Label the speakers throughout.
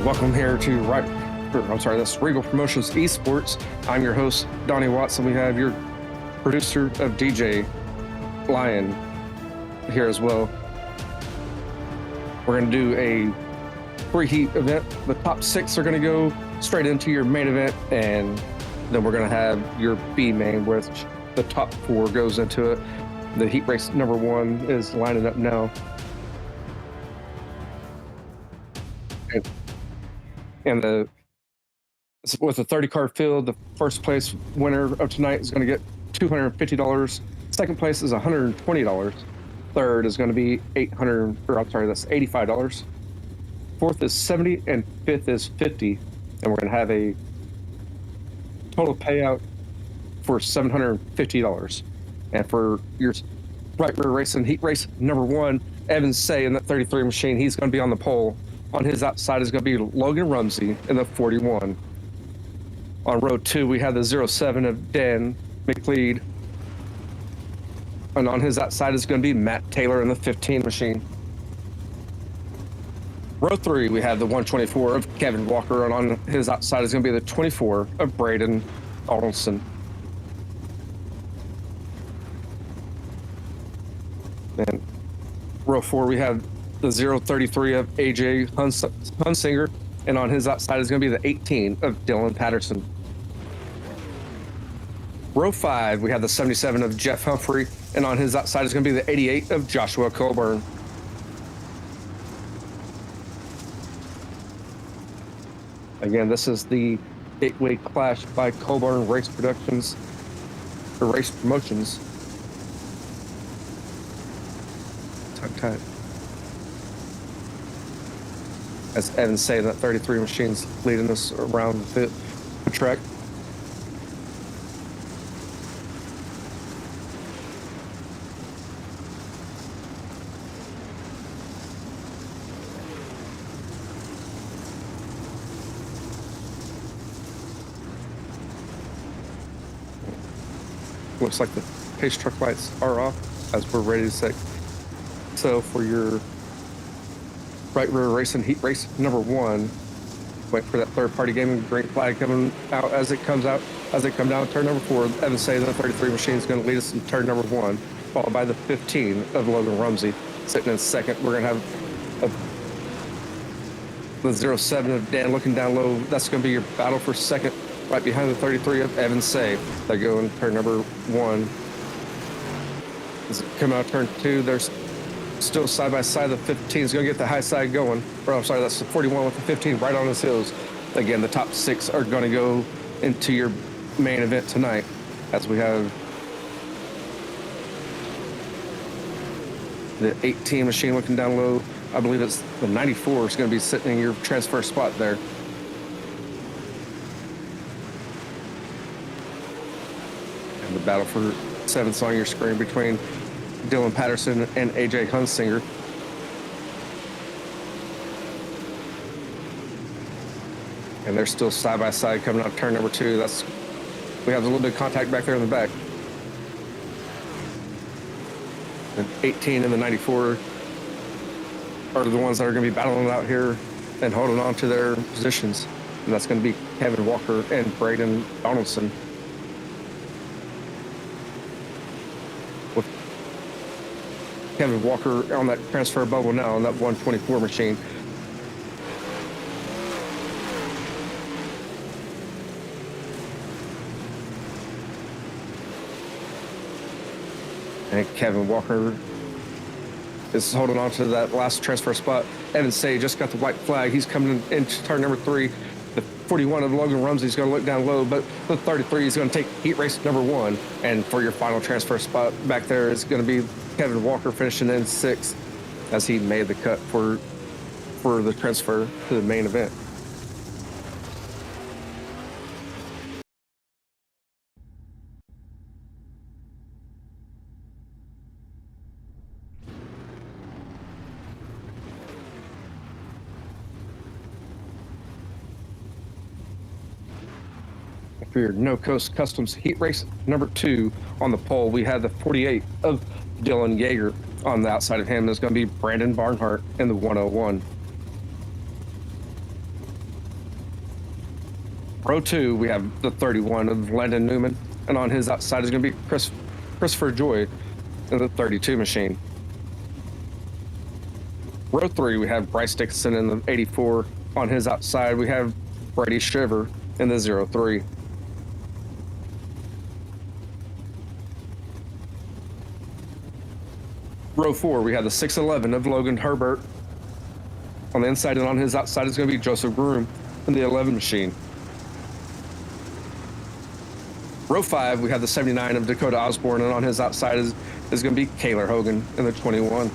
Speaker 1: Welcome here to that's Reigel Promotions Esports. I'm your host, Donnie Watts, and we have your producer of DJ, Lion, here as well. We're going to do a preheat event. The top 6 are going to go straight into your main event, and then we're going to have your B main, which the top 4 goes into it. The heat race number 1 is lining up now. And with a 30-card field, the first place winner of tonight is going to get $250. Second place is $120. Third is going to be that's $85. Fourth is $70, and fifth is $50. And we're going to have a total payout for $750. And for your right rear race and heat race number 1, Evan Say in that 33 machine, he's going to be on the pole. On his outside is going to be Logan Rumsey in the 41. On row 2, we have the 07 of Dan McLeod. And on his outside is going to be Matt Taylor in the 15 machine. Row 3, we have the 124 of Kevin Walker, and on his outside is going to be the 24 of Braden Donaldson. And row 4, we have the 033 of 𝐂𝐥𝐚𝐬𝐡, and on his outside is going to be the 18 of Dylan Patterson. Row 5, we have the 77 of Jeff Humphrey, and on his outside is going to be the 88 of Joshua Coburn. Again, this is the Gateway Clash by Coburn Race Productions, or Race Promotions. Tight. As Evan say, that 33 machines leading us around the track. Looks like the pace truck lights are off as we're ready to set. So for your right rear race and heat race number 1, wait for that third-party gaming green flag coming out as it comes out. As they come down turn number 4, Evan Say the 33 machine is going to lead us in turn number 1, followed by the 15 of Logan Rumsey sitting in second. We're going to have the 07 of Dan looking down low. That's going to be your battle for second, right behind the 33 of Evan Say. They go in turn number 1. As it come out turn 2, there's still side by side. The 15 is going to get the high side going. Or I'm sorry, that's the 41 with the 15 right on his heels. Again, the top 6 are going to go into your main event tonight, as we have the 18 machine looking down low. I believe it's the 94 is going to be sitting in your transfer spot there. And the battle for 7th on your screen between Dylan Patterson and AJ Hunsinger. And they're still side by side coming out turn number 2. We have a little bit of contact back there in the back. The 18 and the 94 are the ones that are going to be battling out here and holding on to their positions. And that's going to be Kevin Walker and Braden Donaldson. Kevin Walker on that transfer bubble now on that 124 machine. And Kevin Walker is holding on to that last transfer spot. Evan Say just got the white flag. He's coming into turn number 3. The 41 of Logan Rumsey is going to look down low, but the 33 is going to take heat race number 1. And for your final transfer spot back there is going to be Kevin Walker finishing in 6th as he made the cut for the transfer to the main event. For your No Coast Customs heat race number 2 on the pole, we have the 48 of Dylan Yeager. On the outside of him is going to be Brandon Barnhart in the 101. Row 2, we have the 31 of Landon Newman, and on his outside is going to be Christopher Joy in the 32 machine. Row 3, we have Bryce Dickinson in the 84. On his outside, we have Brady Shiver in the 03. Row 4, we have the 611 of Logan Herbert. On the inside and on his outside is going to be Joseph Groom in the 11 machine. Row 5, we have the 79 of Dakota Osborne, and on his outside is going to be Kaylor Hogan in the 21.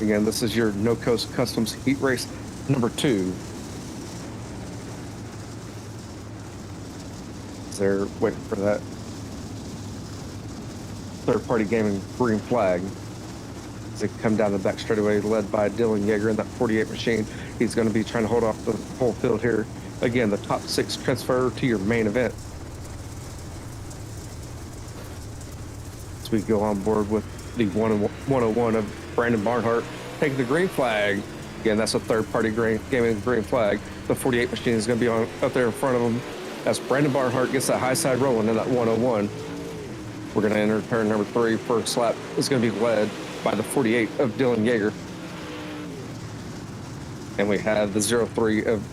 Speaker 1: Again, this is your No Coast Customs Heat Race number 2. They're waiting for that third-party gaming green flag. As they come down the back straightaway, led by Dylan Yeager in that 48 machine. He's going to be trying to hold off the whole field here. Again, the top 6 transfer to your main event. As we go on board with the 101 of Brandon Barnhart taking the green flag. Again, that's a third-party gaming green flag. The 48 machine is going to be up there in front of him. As Brandon Barnhart gets that high side rolling in that 101. We're going to enter turn number 3. First lap is going to be led by the 48 of Dylan Yeager. And we have the 03 of,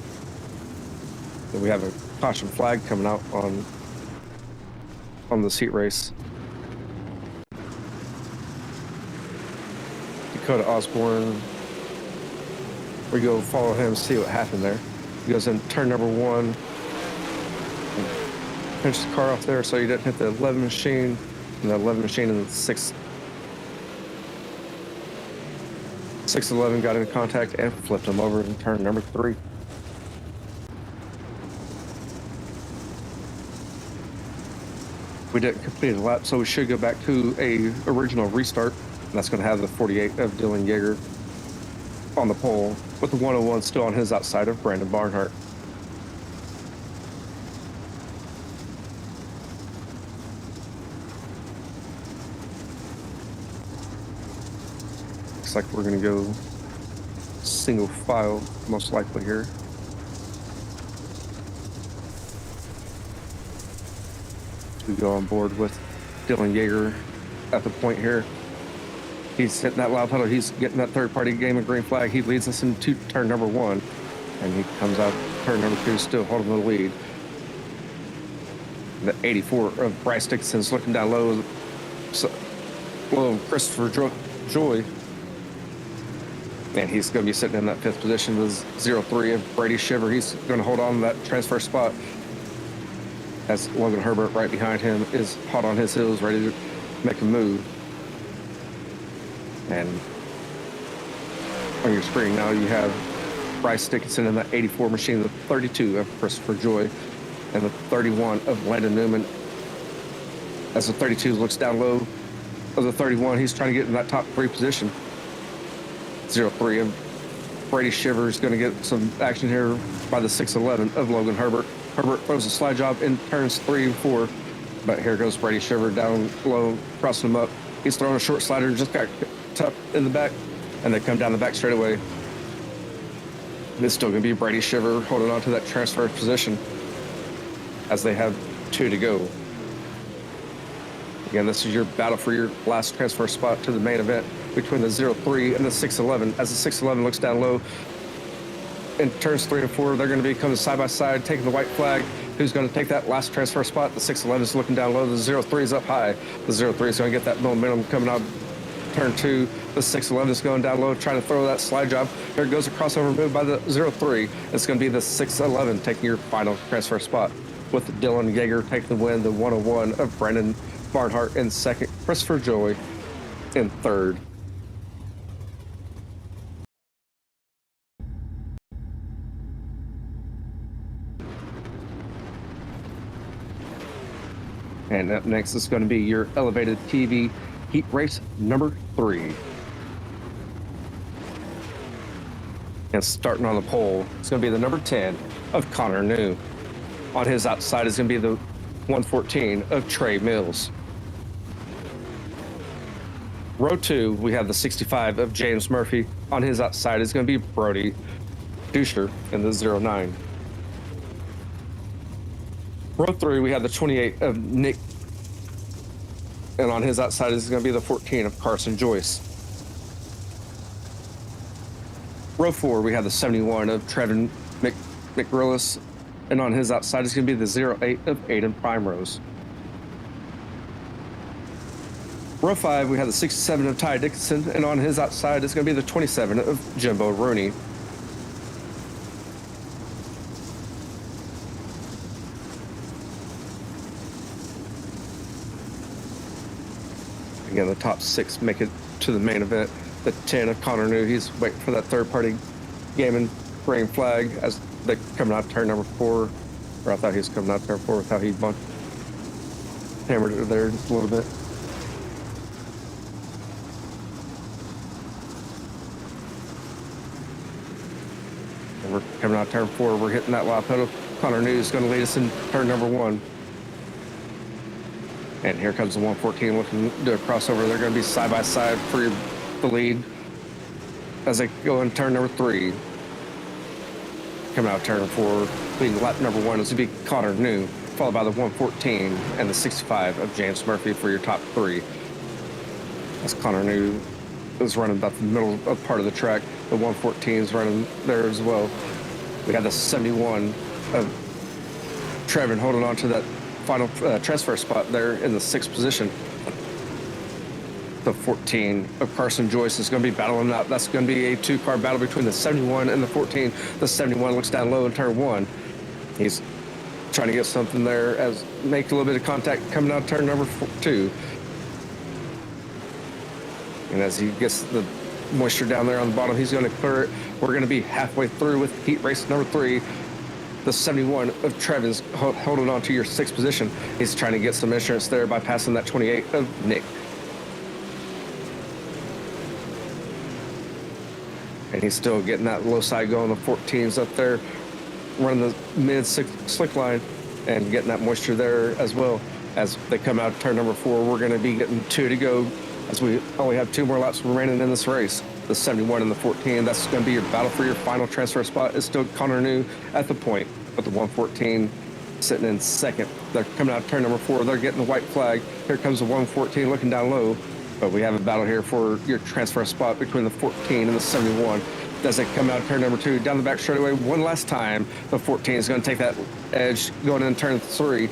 Speaker 1: and we have a caution flag coming out on this heat race. Dakota Osborne. We go follow him, see what happened there. He goes in turn number 1. Pinches the car off there so he didn't hit the 11 machine, and the 11 machine and the 611 got into contact and flipped him over in turn number 3. We didn't complete a lap, so we should go back to a original restart, and that's going to have the 48 of Dylan Yeager on the pole, with the 101 still on his outside of Brandon Barnhart. Looks like we're going to go single file, most likely here. We go on board with Dylan Yeager at the point here. He's hitting that loud pedal. He's getting that third-party game of green flag. He leads us into turn number 1, and he comes out turn number 2, still holding the lead. The 84 of Bryce Dixon's looking down low. Christopher Joy. And he's going to be sitting in that 5th position. The 03 of Brady Shiver. He's going to hold on to that transfer spot, as Logan Herbert right behind him is hot on his heels, ready to make a move. And on your screen now you have Bryce Dickinson in that 84 machine, the 32 of Christopher Joy, and the 31 of Landon Newman. As the 32 looks down low of the 31, he's trying to get in that top 3 position. 03 of Brady Shiver is going to get some action here by the 611 of Logan Herbert. Herbert throws a slide job in turns 3 and 4, but here goes Brady Shiver down low, crossing him up. He's throwing a short slider, just got tucked in the back, and they come down the back straightaway. It's still going to be Brady Shiver holding on to that transfer position as they have 2 to go. Again, this is your battle for your last transfer spot to the main event between the 03 and the 611. As the 611 looks down low in turns 3 and 4, they're going to be coming side by side, taking the white flag. Who's going to take that last transfer spot? The 611 is looking down low. The 03 is up high. The 03 is going to get that momentum coming out turn 2. The 611 is going down low, trying to throw that slide job. There goes a crossover move by the 03. It's going to be the 611 taking your final transfer spot, with Dylan Yeager taking the win, the 101 of Brandon Barnhart in 2nd, Christopher Joy in 3rd. And up next is going to be your elevated TV heat race number 3. And starting on the pole, it's going to be the number 10 of Connor New. On his outside is going to be the 114 of Trey Mills. Row 2, we have the 65 of James Murphy. On his outside is going to be Brody Duscher in the 09. Row 3, we have the 28 of Nick, and on his outside is going to be the 14 of Carson Joyce. Row 4, we have the 71 of Trevin McGrillis, and on his outside is going to be the 08 of Aiden Primrose. Row 5, we have the 67 of Ty Dickinson, and on his outside is going to be the 27 of Jimbo Rooney. Again, the top 6 make it to the main event. The 10 of Connor New, he's waiting for that third-party gaming green flag as they're coming out turn number 4. Or I thought he was coming out turn 4 with how he hammered it there just a little bit. And we're coming out turn 4. We're hitting that loud pedal. Connor New is going to lead us in turn number 1. And here comes the 114 looking to do a crossover. They're going to be side by side for the lead as they go in turn number 3. Coming out turn 4, leading lap number 1 is going to be Connor New, followed by the 114 and the 65 of James Murphy for your top 3. As Connor New is running about the middle of part of the track, the 114 is running there as well. We have the 71 of Trevin holding on to that final transfer spot there in the 6th position. The 14 of Carson Joyce is going to be battling out. That's going to be a 2-car battle between the 71 and the 14. The 71 looks down low in turn 1. He's trying to get something there as make a little bit of contact coming out of turn number 2. And as he gets the moisture down there on the bottom, he's going to clear it. We're going to be halfway through with heat race number 3. The 71 of Trevin's holding on to your 6th position. He's trying to get some insurance there by passing that 28 of Nick. And he's still getting that low side going. The 14's up there running the mid slick line and getting that moisture there as well. As they come out of turn number 4, we're going to be getting 2 to go as we only have 2 more laps remaining in this race. The 71 and the 14, that's going to be your battle for your final transfer spot. It's still Connor New at the point, but the 114 sitting in 2nd. They're coming out of turn number 4. They're getting the white flag. Here comes the 114 looking down low, but we have a battle here for your transfer spot between the 14 and the 71. As they come out of turn number 2, down the back straightaway one last time, the 14 is going to take that edge going in turn 3.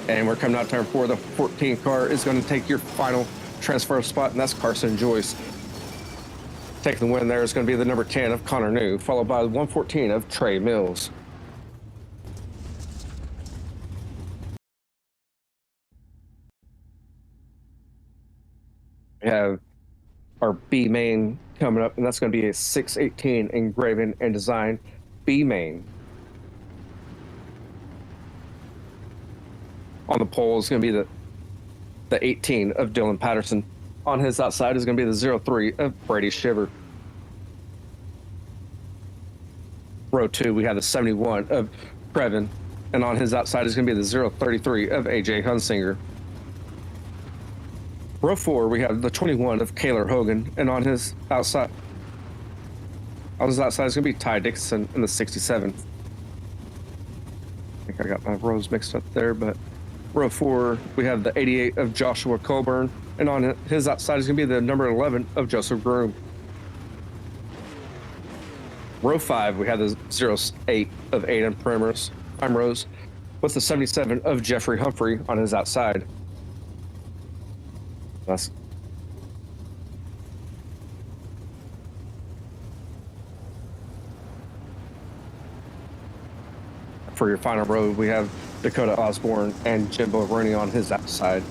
Speaker 1: And we're coming out of turn 4. The 14 car is going to take your final transfer spot, and that's Carson Joyce. Taking the win there is going to be the number 10 of Connor New, followed by the 114 of Trey Mills. We have our B main coming up, and that's going to be a 618 engraving and design B main. On the pole is going to be the 18 of Dylan Patterson. On his outside is going to be the 03 of Brady Shiver. Row 2, we have the 71 of Trevin, and on his outside is going to be the 033 of AJ Hunsinger. Row 4, we have the 21 of Kaylor Hogan, and on his outside is going to be Ty Dixon in the 67. I think I got my rows mixed up there, but row 4, we have the 88 of Joshua Colburn, and on his outside is going to be the number 11 of Joseph Groom. Row 5, we have the 08 of Aiden Primrose with the 77 of Jeffrey Humphrey on his outside. That's for your final row, we have Dakota Osborne and Jimbo Rooney on his outside.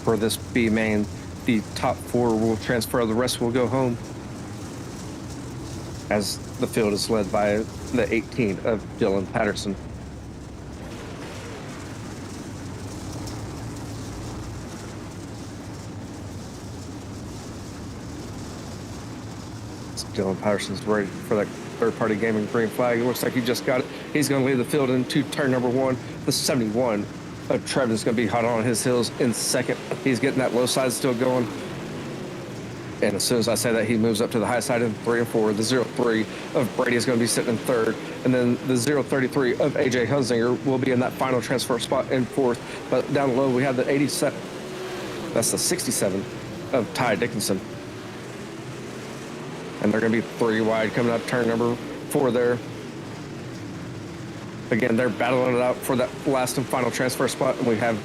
Speaker 1: For this B main, the top 4 will transfer, the rest will go home, as the field is led by the 18 of Dylan Patterson. Dylan Patterson's ready for that third-party gaming green flag. It looks like he just got it. He's going to lead the field into turn number 1. The 71 of Trevin's going to be hot on his heels in second. He's getting that low side still going. And as soon as I say that, he moves up to the high side in 3 and 4. The 03 of Brady is going to be sitting in third. And then the 033 of 𝐂𝐥𝐚𝐬𝐡 will be in that final transfer spot in fourth. But down low, we have the 87. That's the 67 of Ty Dickinson. And they're going to be 3 wide coming up turn number 4 there. Again, they're battling it out for that last and final transfer spot. And we have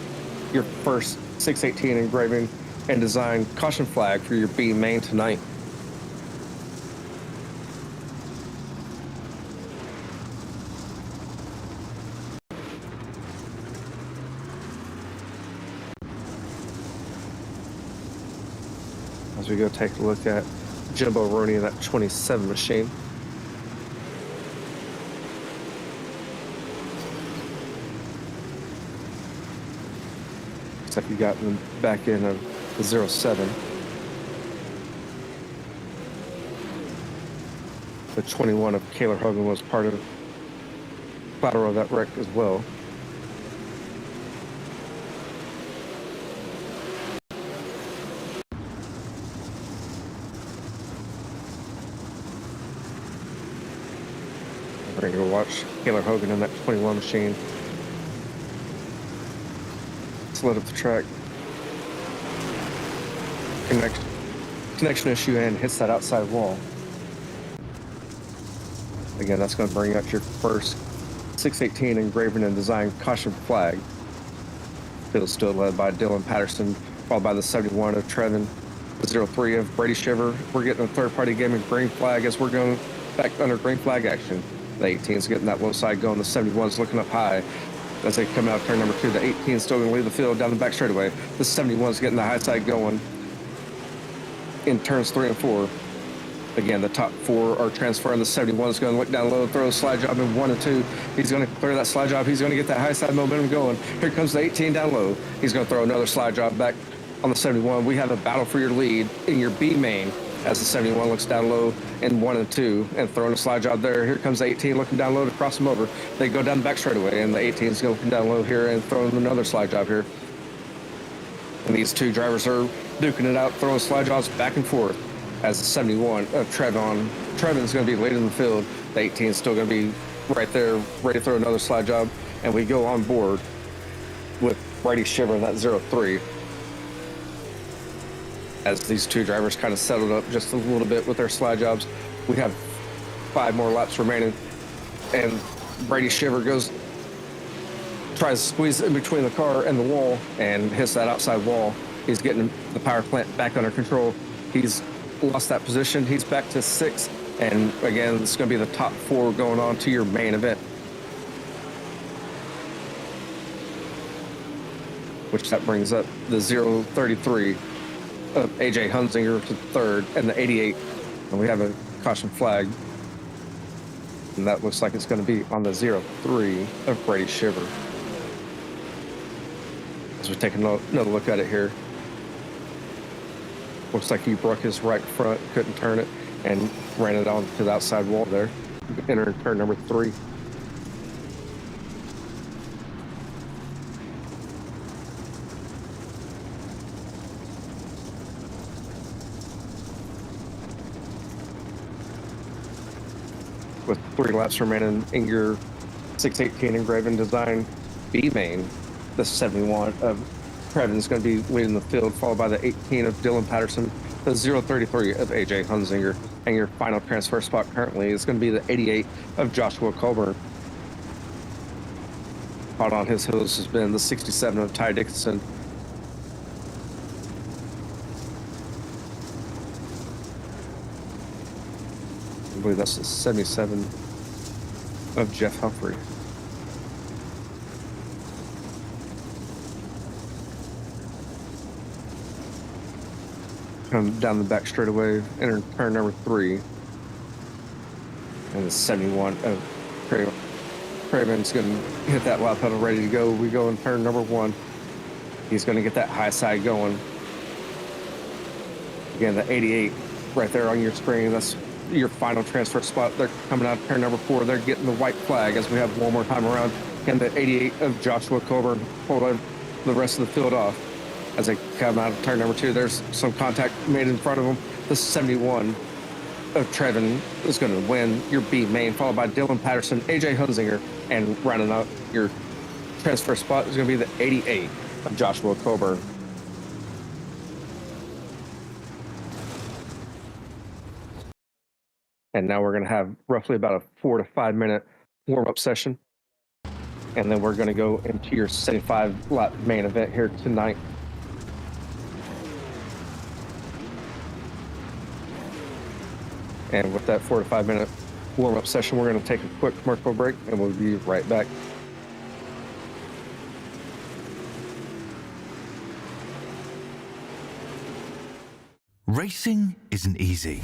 Speaker 1: your first 618 engraving and design caution flag for your B main tonight. As we go take a look at Jimbo Roney in that 27 machine. Looks like you got in the back end of the 07. The 21 of Kaylor Hogan was part of collateral of that wreck as well. We're going to go watch Kaylor Hogan in that 21 machine. Slid up the track. Connection issue and hits that outside wall. Again, that's going to bring out your first 618 engraving and design caution flag. Field still led by Dylan Patterson, followed by the 71 of Trevin, the 03 of Brady Shiver. We're getting a third-party gaming green flag as we're going back under green flag action. The 18 is getting that low side going. The 71 is looking up high as they come out turn number 2. The 18 is still going to lead the field down the back straightaway. The 71 is getting the high side going in turns 3 and 4. Again, the top 4 are transferring. The 71 is going to look down low, throw a slide job in 1 and 2. He's going to clear that slide job. He's going to get that high side momentum going. Here comes the 18 down low. He's going to throw another slide job back on the 71. We have a battle for your lead in your B main as the 71 looks down low in 1 and 2 and throwing a slide job there. Here comes the 18 looking down low to cross him over. They go down the back straightaway, and the 18 is going down low here and throwing another slide job here. And these 2 drivers are duking it out, throwing slide jobs back and forth as the 71 of Trevin is going to be leading the field. The 18 is still going to be right there, ready to throw another slide job. And we go on board with Brady Shiver in that 03. As these 2 drivers kind of settled up just a little bit with their slide jobs. We have 5 more laps remaining. And Brady Shiver tries to squeeze in between the car and the wall and hits that outside wall. He's getting the power plant back under control. He's lost that position. He's back to 6. And again, it's going to be the top 4 going on to your main event. Which that brings up the 033 of 𝐂𝐥𝐚𝐬𝐡 to 3rd and the 88. And we have a caution flag. And that looks like it's going to be on the 03 of Brady Shiver. As we take another look at it here. Looks like he broke his right front, couldn't turn it, and ran it onto the outside wall there. Enter turn number 3. With 3 laps remaining in your 618 engraving design B main, the 71 of Trevin's going to be leading the field, followed by the 18 of Dylan Patterson, the 033 of 𝐂𝐥𝐚𝐬𝐡, and your final transfer spot currently is going to be the 88 of Joshua Colburn. Hot on his heels has been the 67 of Ty Dickinson. I believe that's the 77 of Jeff Humphrey. Come down the back straightaway, enter turn number 3. And the 71 of Craven's going to hit that lap pedal ready to go. We go in turn number 1. He's going to get that high side going. Again, the 88 right there on your screen. That's your final transfer spot. They're coming out of turn number 4. They're getting the white flag as we have one more time around. And the 88 of Joshua Coburn holding the rest of the field off. As they come out of turn number 2, there's some contact made in front of them. The 71 of Trevin is going to win your B main, followed by Dylan Patterson, AJ Hunzinger, and rounding out your transfer spot is going to be the 88 of Joshua Coburn. And now we're going to have roughly about a 4 to 5 minute warm-up session. And then we're going to go into your 75 lap main event here tonight. And with that 4 to 5 minute warm-up session, we're going to take a quick commercial break and we'll be right back.
Speaker 2: Racing isn't easy,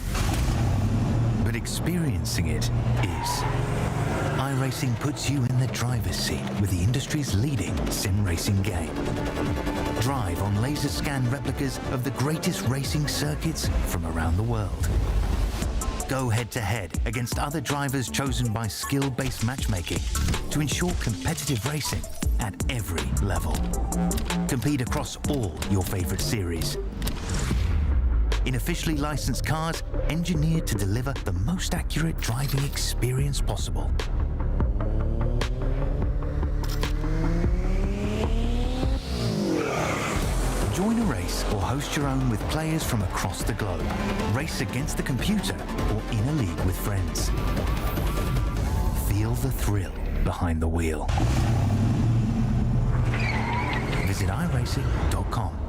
Speaker 2: but experiencing it is. iRacing puts you in the driver's seat with the industry's leading sim racing game. Drive on laser scan replicas of the greatest racing circuits from around the world. Go head-to-head against other drivers chosen by skill-based matchmaking to ensure competitive racing at every level. Compete across all your favorite series. In officially licensed cars, engineered to deliver the most accurate driving experience possible. Join a race or host your own with players from across the globe. Race against the computer or in a league with friends. Feel the thrill behind the wheel. Visit iRacing.com.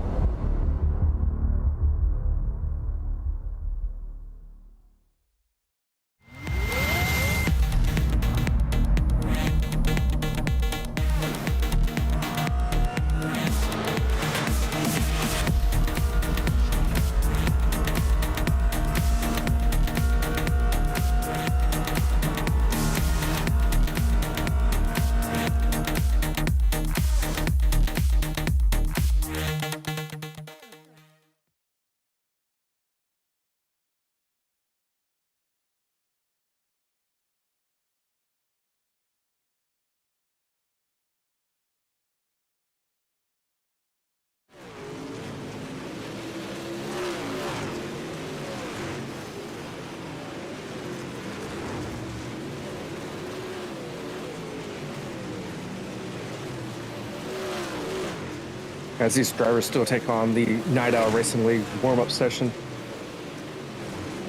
Speaker 2: As these drivers still take on the Night Owl Racing League warm-up session,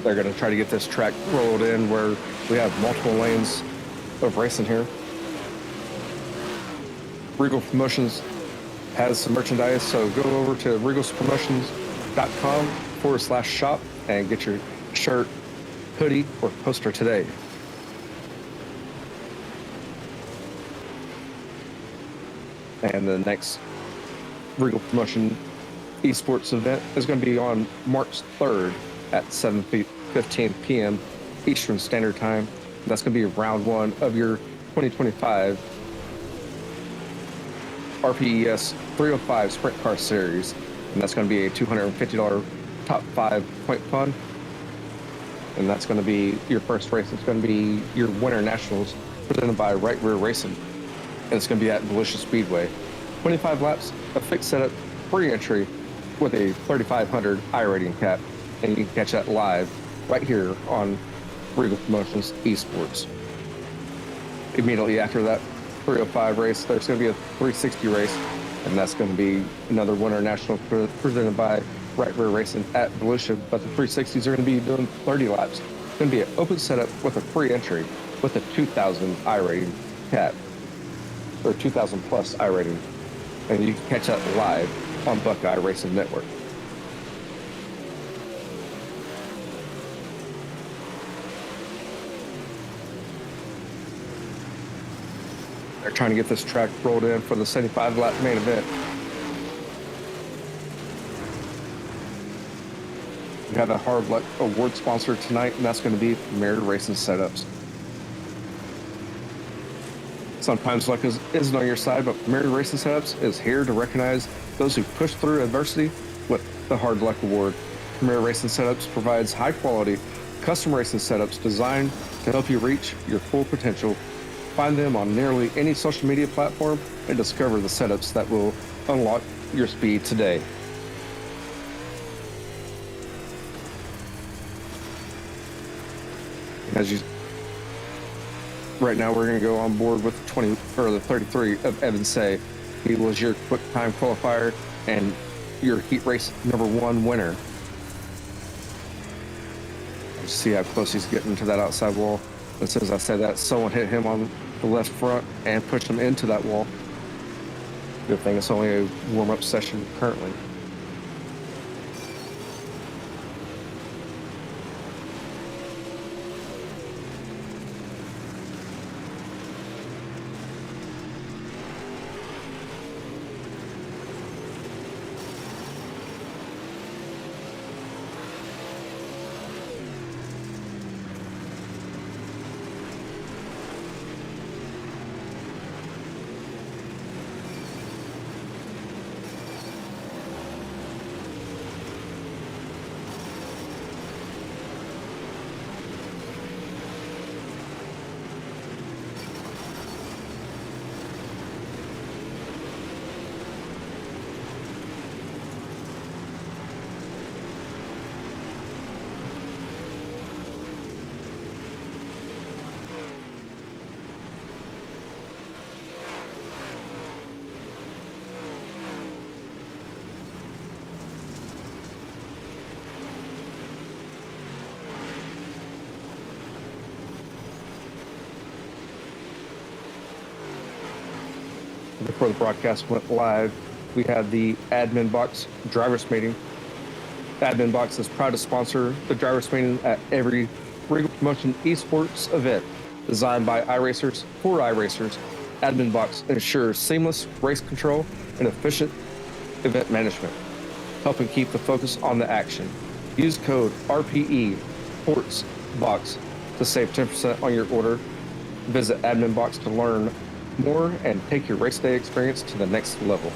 Speaker 2: they're going to try to get this track rolled in where we have multiple lanes of racing here. Reigel Promotions has some merchandise, so go over to reigelspromotions.com/shop and get your shirt, hoodie, or poster today. And the next Reigel Promotion esports event is going to be on March 3rd at 7:15 p.m. Eastern Standard Time. That's going to be round 1 of your 2025 RPES 305 Sprint Car Series. And that's going to be a $250 top 5 point fund. And that's going to be your first race. It's going to be your Winter Nationals presented by Right Rear Racing. And it's going to be at Volusia Speedway. 25 laps, a fixed setup, free entry with a 3,500 iRating cap, and you can catch that live right here on Reigel Promotions Esports. Immediately after that 305 race, there's going to be a 360 race, and that's going to be another Winter National presented by Right Rear Racing at Volusia, but the 360s are going to be doing 30 laps. It's going to be an open setup with a free entry with a 2,000 iRating cap, or 2,000 plus iRating. And you can catch that live on Buckeye Racing Network. They're trying to get this track rolled in for the 75 lap main event. We have a Hard Luck Award sponsor tonight, and that's going to be Premier Racing Setups. Sometimes luck isn't on your side, but Premier Racing Setups is here to recognize those who push through adversity with the Hard Luck Award. Premier Racing Setups provides high quality,
Speaker 1: custom racing setups designed to help you reach your full potential. Find them on nearly any social media platform and discover the setups that will unlock your speed today. Right now, we're going to go on board with the 33 of 𝐕-📓📓. He was your quick time qualifier and your heat race #1 winner. Let's see how close he's getting to that outside wall. As soon as I said that, someone hit him on the left front and pushed him into that wall. Good thing it's only a warm-up session currently. Before the broadcast went live, we had the Admin Box drivers meeting. Admin Box is proud to sponsor the drivers meeting at every Reigel Promotion esports event. Designed by iRacers for iRacers, Admin Box ensures seamless race control and efficient event management, helping keep the focus on the action. Use code RPE Sports Box to save 10% on your order. Visit Admin Box to learn more and take your race day experience to the next level.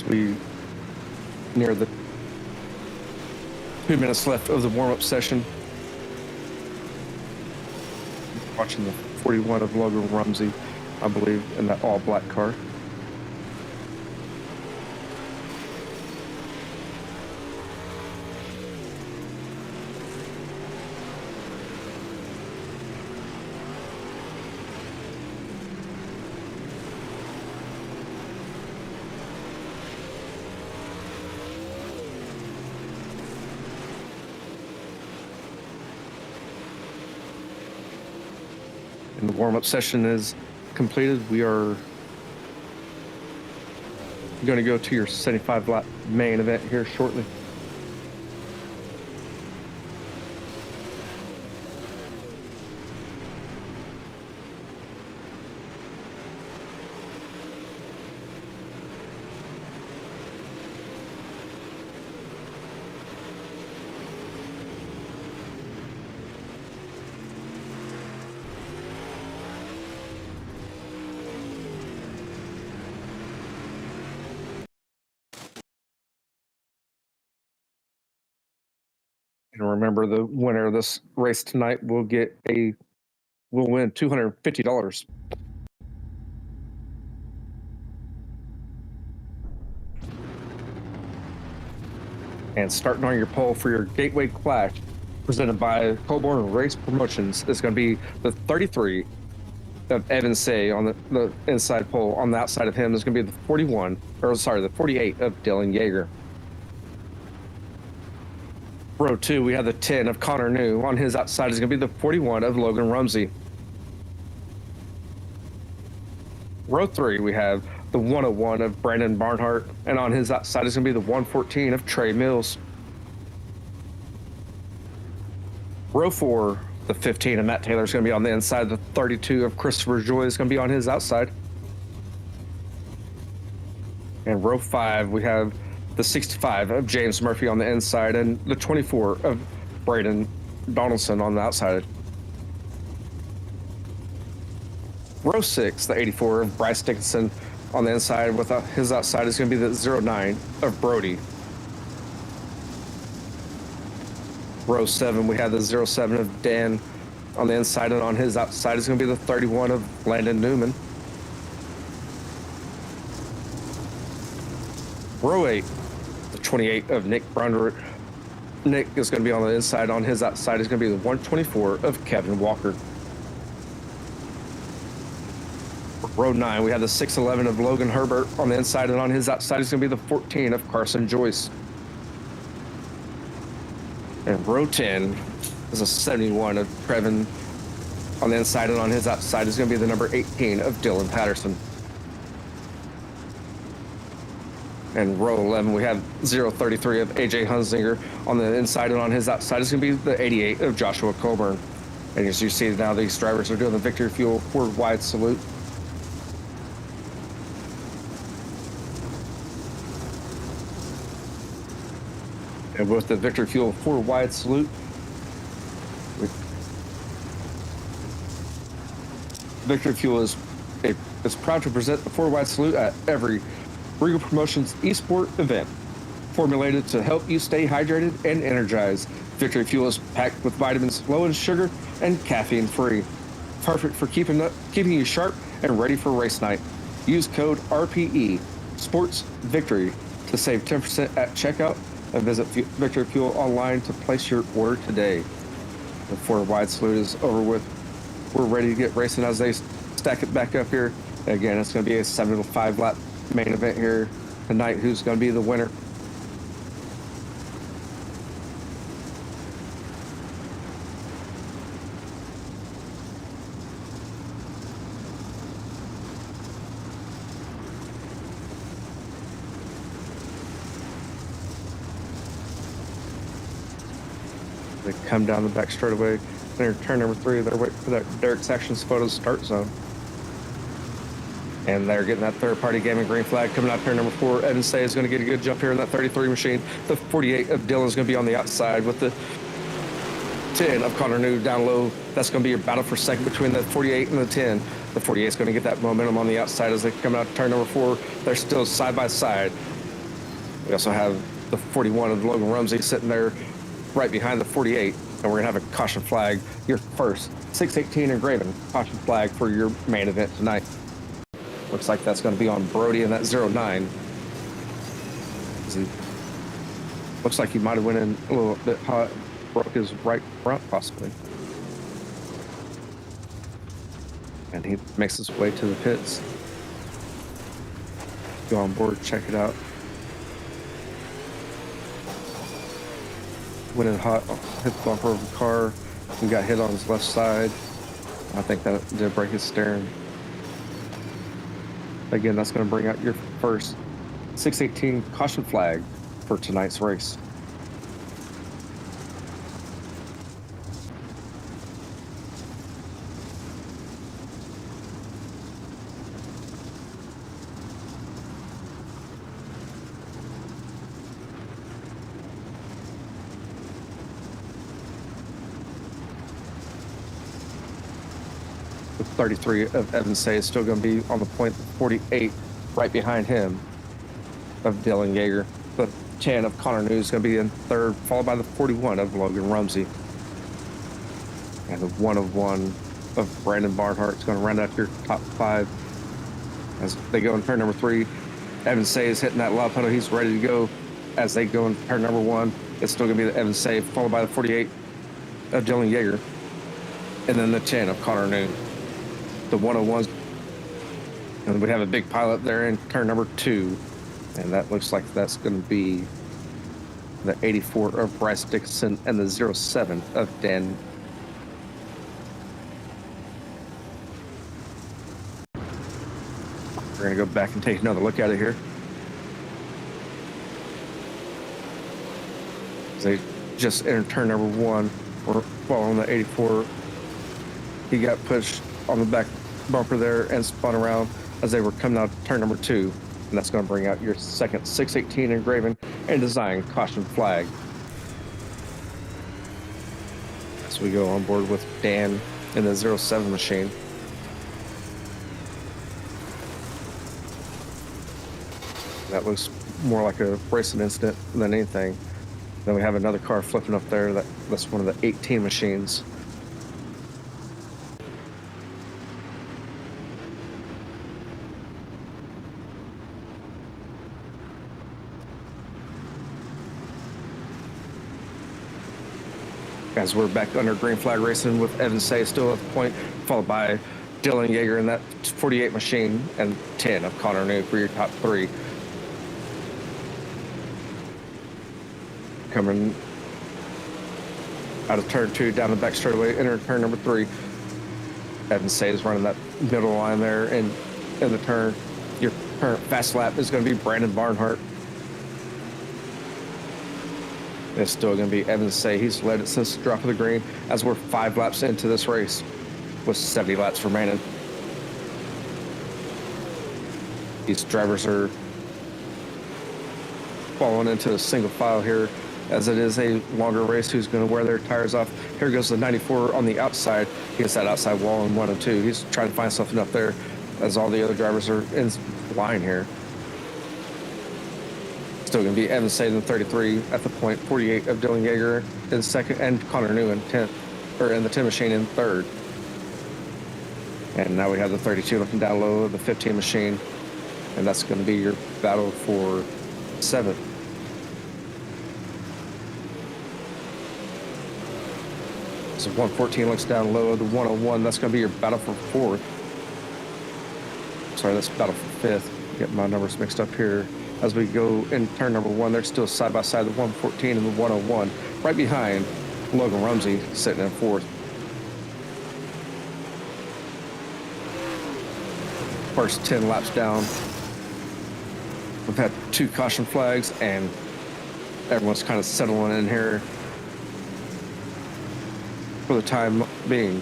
Speaker 1: We near the 2 minutes left of the warm-up session. Watching the 41 of 𝐂𝐥𝐚𝐬𝐡, I believe, in that all-black car. And the warm-up session is completed. We are going to go to your 75-lap main event here shortly. And remember, the winner of this race tonight will win $250. And starting on your pole for your Gateway Clash, presented by Coburn Race Promotions, is going to be the 33 of 𝐕-📓📓 on the inside pole. On the outside of him is going to be the 48 of Dylan Yeager. Row 2, we have the 10 of Connor New. On his outside is going to be the 41 of Logan Rumsey. Row 3, we have the 101 of Brandon Barnhart, and on his outside is going to be the 114 of Trey Mills. Row 4, the 15 of Matt Taylor is going to be on the inside. The 32 of Christopher Joy is going to be on his outside. And row 5, we have the 65 of James Murphy on the inside and the 24 of Braden Donaldson on the outside. Row 6, the 84 of Bryce Dickinson on the inside, with his outside is going to be the 09 of Brody. Row 7, we have the 07 of Dan on the inside, and on his outside is going to be the 31 of Landon Newman. Row 8, the 28 of Nick Brundert. Nick is going to be on the inside. On his outside is going to be the 124 of Kevin Walker. Row 9, we have the 611 of Logan Herbert on the inside, and on his outside is going to be the 14 of Carson Joyce. And row 10 is a 71 of Trevin on the inside, and on his outside is going to be the number 18 of Dylan Patterson. And row 11, we have 033 of AJ Hunzinger on the inside, and on his outside is going to be the 88 of Joshua Coburn. And as you see now, these drivers are doing the Victory Fuel forward wide salute. And with the Victory Fuel forward wide salute, Victory Fuel is proud to present the forward wide salute at every Reigel Promotions eSport event. Formulated to help you stay hydrated and energized, Victory Fuel is packed with vitamins low in sugar and caffeine free. Perfect for keeping you sharp and ready for race night. Use code RPE Sports Victory to save 10% at checkout, and visit Victory Fuel online to place your order today. The forward wide salute is over with. We're ready to get racing as they stack it back up here. Again, it's going to be a 7 to 5 lap main event here tonight. Who's going to be the winner? They come down the back straightaway. They're turn number 3. They're waiting for that Derek's Actions Photos start zone. And they're getting that third-party gaming green flag coming out turn number 4. Evan Say is going to get a good jump here in that 33 machine. The 48 of Dylan is going to be on the outside with the 10 of Connor New down low. That's going to be your battle for second between the 48 and the 10. The 48 is going to get that momentum on the outside as they come out turn number 4. They're still side by side. We also have the 41 of Logan Rumsey sitting there right behind the 48. And we're going to have a caution flag, your first 618 engraving caution flag for your main event tonight. Looks like that's going to be on Brody in that 09. Looks like he might have went in a little bit hot, broke his right front possibly. And he makes his way to the pits. Go on board, check it out. Went in hot, hit the bumper of the car, and got hit on his left side. I think that did break his steering. Again, that's going to bring out your first 618 caution flag for tonight's race. The 33 of Evan Say is still going to be on the point. 48 right behind him of Dylan Yeager. The 10 of Connor New is going to be in third, followed by the 41 of Logan Rumsey. And the 101 of Brandon Barnhart is going to round out your top 5 as they go in turn number 3. Evan Say is hitting that lob pedal. He's ready to go as they go in turn number 1. It's still going to be the Evan Say, followed by the 48 of Dylan Yeager. And then the 10 of Connor New. The 101s, and we have a big pileup there in turn number 2, and that looks like that's going to be the 84 of Bryce Dickinson and the 07 of Dan. We're going to go back and take another look at it here. They just entered turn number 1. We're following the 84. He got pushed on the back bumper there and spun around as they were coming out turn number 2. And that's going to bring out your second 618 engraven and design caution flag. So we go on board with Dan in the 07 machine. That looks more like a racing incident than anything. Then we have another car flipping up there. That's one of the 18 machines. As we're back under green flag racing with 𝐸𝐴 still at the point, followed by Dylan Yeager in that 48 machine and 10 of Connor New for your top 3. Coming out of turn 2 down the back straightaway, enter turn number 3. 𝐸𝐴 is running that middle line there, and in the turn, your current fast lap is going to be Brandon Barnhart. It's still going to be 𝐸𝐴. He's led it since the drop of the green, as we're 5 laps into this race with 70 laps remaining. These drivers are falling into a single file here, as it is a longer race. Who's going to wear their tires off? Here goes the 94 on the outside. He gets that outside wall in 1 and 2. He's trying to find something up there, as all the other drivers are in line here. Still going to be 𝐸𝐴 in the 33 at the point, 48 of Dylan Yeager in second, and Connor New in 10th, or in the 10 machine in third. And now we have the 32 looking down low, the 15 machine, and that's going to be your battle for 7th. So 114 looks down low, the 101, that's going to be your battle for 4th. Sorry, that's battle for 5th. Get my numbers mixed up here. As we go in turn number 1, they're still side by side, the 114 and the 101, right behind Logan Rumsey sitting in 4th. First 10 laps down. We've had 2 caution flags, and everyone's kind of settling in here for the time being.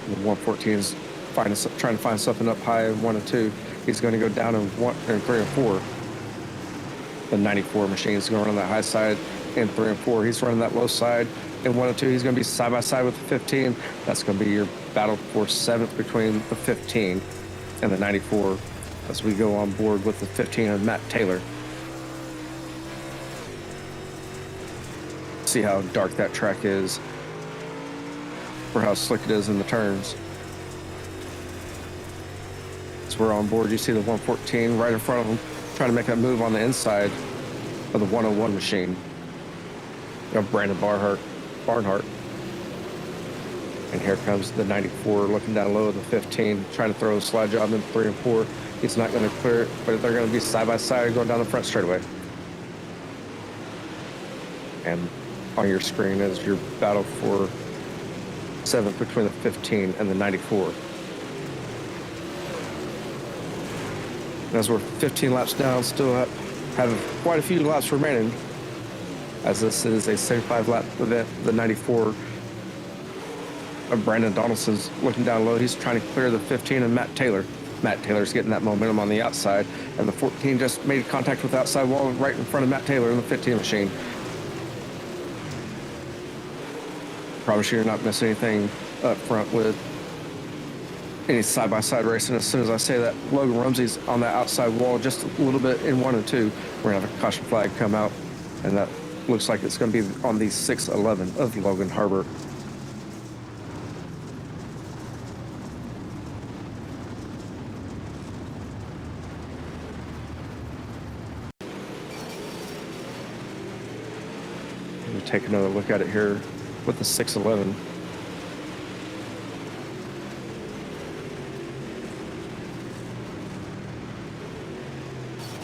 Speaker 1: The 114 is trying to find something up high in 1 and 2. He's going to go down in 3 and 4. The 94 machine is going to run on that high side in 3 and 4. He's running that low side in 1 and 2. He's going to be side by side with the 15. That's going to be your battle for 7th between the 15 and the 94, as we go on board with the 15 of Matt Taylor. See how dark that track is, for how slick it is in the turns. As we're on board, you see the 114 right in front of him, trying to make that move on the inside of the 101 machine. You know, Brandon Barnhart. And here comes the 94 looking down low of the 15, trying to throw a slide job in 3 and 4. He's not going to clear it, but they're going to be side by side going down the front straightaway. And on your screen is your battle for 7th between the 15 and the 94. As we're 15 laps down, still have quite a few laps remaining, as this is a 75 lap event. The 94 of Brandon Donaldson's looking down low. He's trying to clear the 15 and Matt Taylor. Matt Taylor's getting that momentum on the outside, and the 14 just made contact with the outside wall right in front of Matt Taylor in the 15 machine. Promise you, you're not missing anything up front with any side-by-side racing. As soon as I say that, Logan Rumsey's on that outside wall just a little bit in 1 and 2. We're going to have a caution flag come out, and that looks like it's going to be on the 611 of Logan Harbor. We'll take another look at it here with the 611.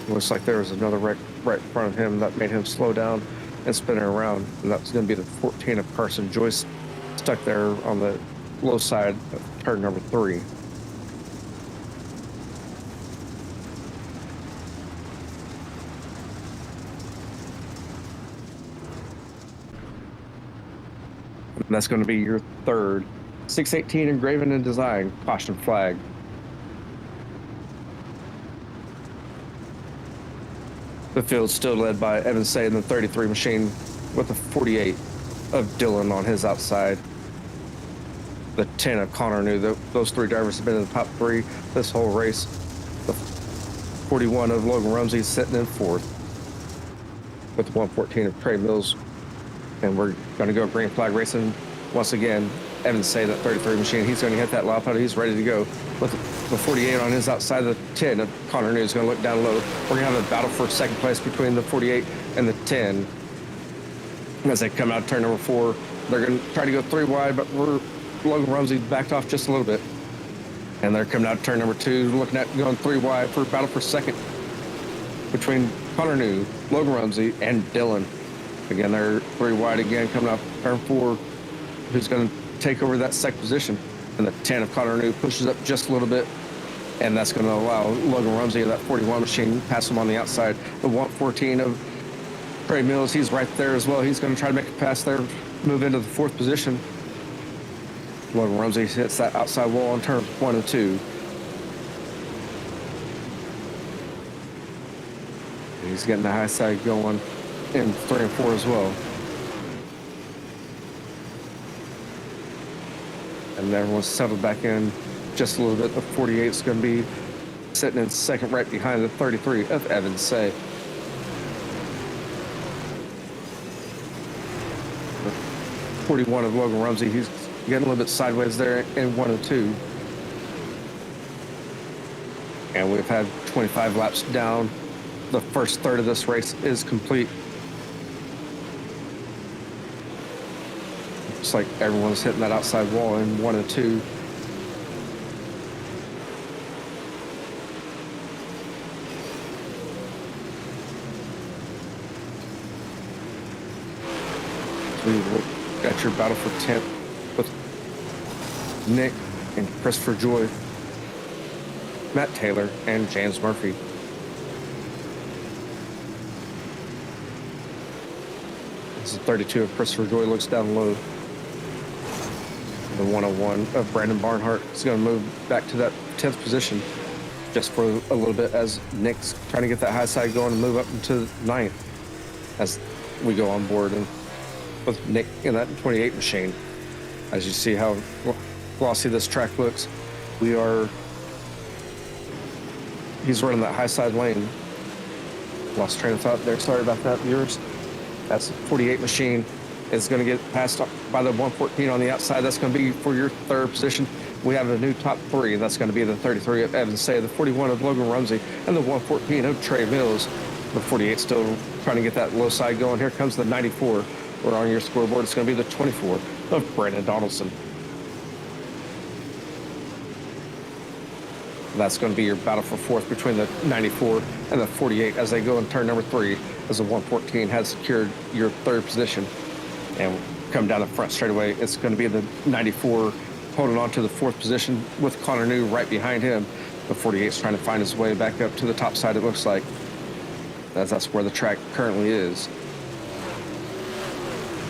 Speaker 1: Looks like there was another wreck right in front of him that made him slow down and spin it around. And that's going to be the 14 of Carson Joyce stuck there on the low side of turn number 3. And that's going to be your third. 618 engraving and design, caution flag. The field's still led by Evan Say in the 33 machine with a 48 of Dylan on his outside. The 10 of Connor knew those 3 drivers have been in the top 3 this whole race. The 41 of Logan Rumsey sitting in 4th with the 114 of Trey Mills. And we're going to go green flag racing once again. Evan Say, that 33 machine, he's going to hit that loud pedal. He's ready to go. With the 48 on his outside, the 10 of Connor New is going to look down low. We're going to have a battle for second place between the 48 and the 10. As they come out of turn number 4, they're going to try to go 3 wide, but Logan Rumsey backed off just a little bit. And they're coming out of turn number 2, looking at going 3 wide for battle for second between Connor New, Logan Rumsey, and Dylan. Again, they're 3 wide again, coming off turn 4, who's going to take over that second position. And the 10 of Connor New pushes up just a little bit, and that's going to allow Logan Rumsey, that 41 machine, pass him on the outside. The 114 of Trey Mills, he's right there as well. He's going to try to make a pass there, move into the 4th position. Logan Rumsey hits that outside wall on turns 1 and 2. He's getting the high side going in 3 and 4 as well. And everyone's settled back in just a little bit. The 48 is going to be sitting in second right behind the 33 of Evan Say. The 41 of Logan Rumsey, he's getting a little bit sideways there in 1 and 2. And we've had 25 laps down. The first third of this race is complete. Looks like everyone's hitting that outside wall in 1 and 2. So you got your battle for 10th with Nick and Christopher Joy, Matt Taylor, and James Murphy. This is 32 of Christopher Joy, looks down low. The 101 of Brandon Barnhart is going to move back to that 10th position just for a little bit as Nick's trying to get that high side going and move up into 9th as we go on board. And with Nick in that 28 machine, as you see how glossy this track looks, he's running that high side lane. Lost train of thought there. Sorry about that, viewers. That's 48 machine. Is going to get passed by the 114 on the outside. That's going to be for your 3rd position. We have a new top 3. That's going to be the 33 of Evan Say, the 41 of Logan Rumsey, and the 114 of Trey Mills. The 48 still trying to get that low side going. Here comes the 94. We're on your scoreboard. It's going to be the 24 of Brandon Donaldson. That's going to be your battle for 4th between the 94 and the 48 as they go in turn number 3, as the 114 has secured your 3rd position. And come down the front straightaway, it's going to be the 94 holding on to the 4th position with Connor New right behind him. The 48 is trying to find his way back up to the top side, it looks like, as that's where the track currently is.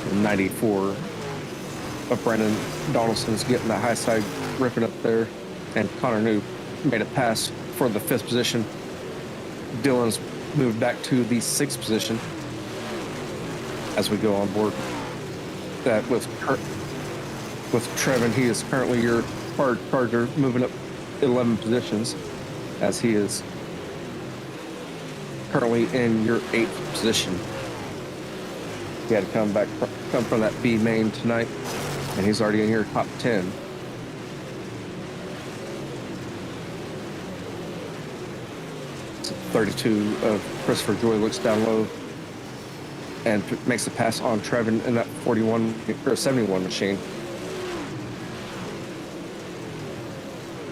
Speaker 1: The 94 of Brandon Donaldson is getting the high side ripping up there, and Connor New made a pass for the 5th position. Dylan's moved back to the 6th position as we go on board. That with Trevin, he is currently your hard charger, moving up 11 positions as he is currently in your 8th position. He had to come from that B main tonight, and he's already in your top 10. So 32 of Christopher Joy looks down low and makes a pass on Trevin in that 41 or 71 machine.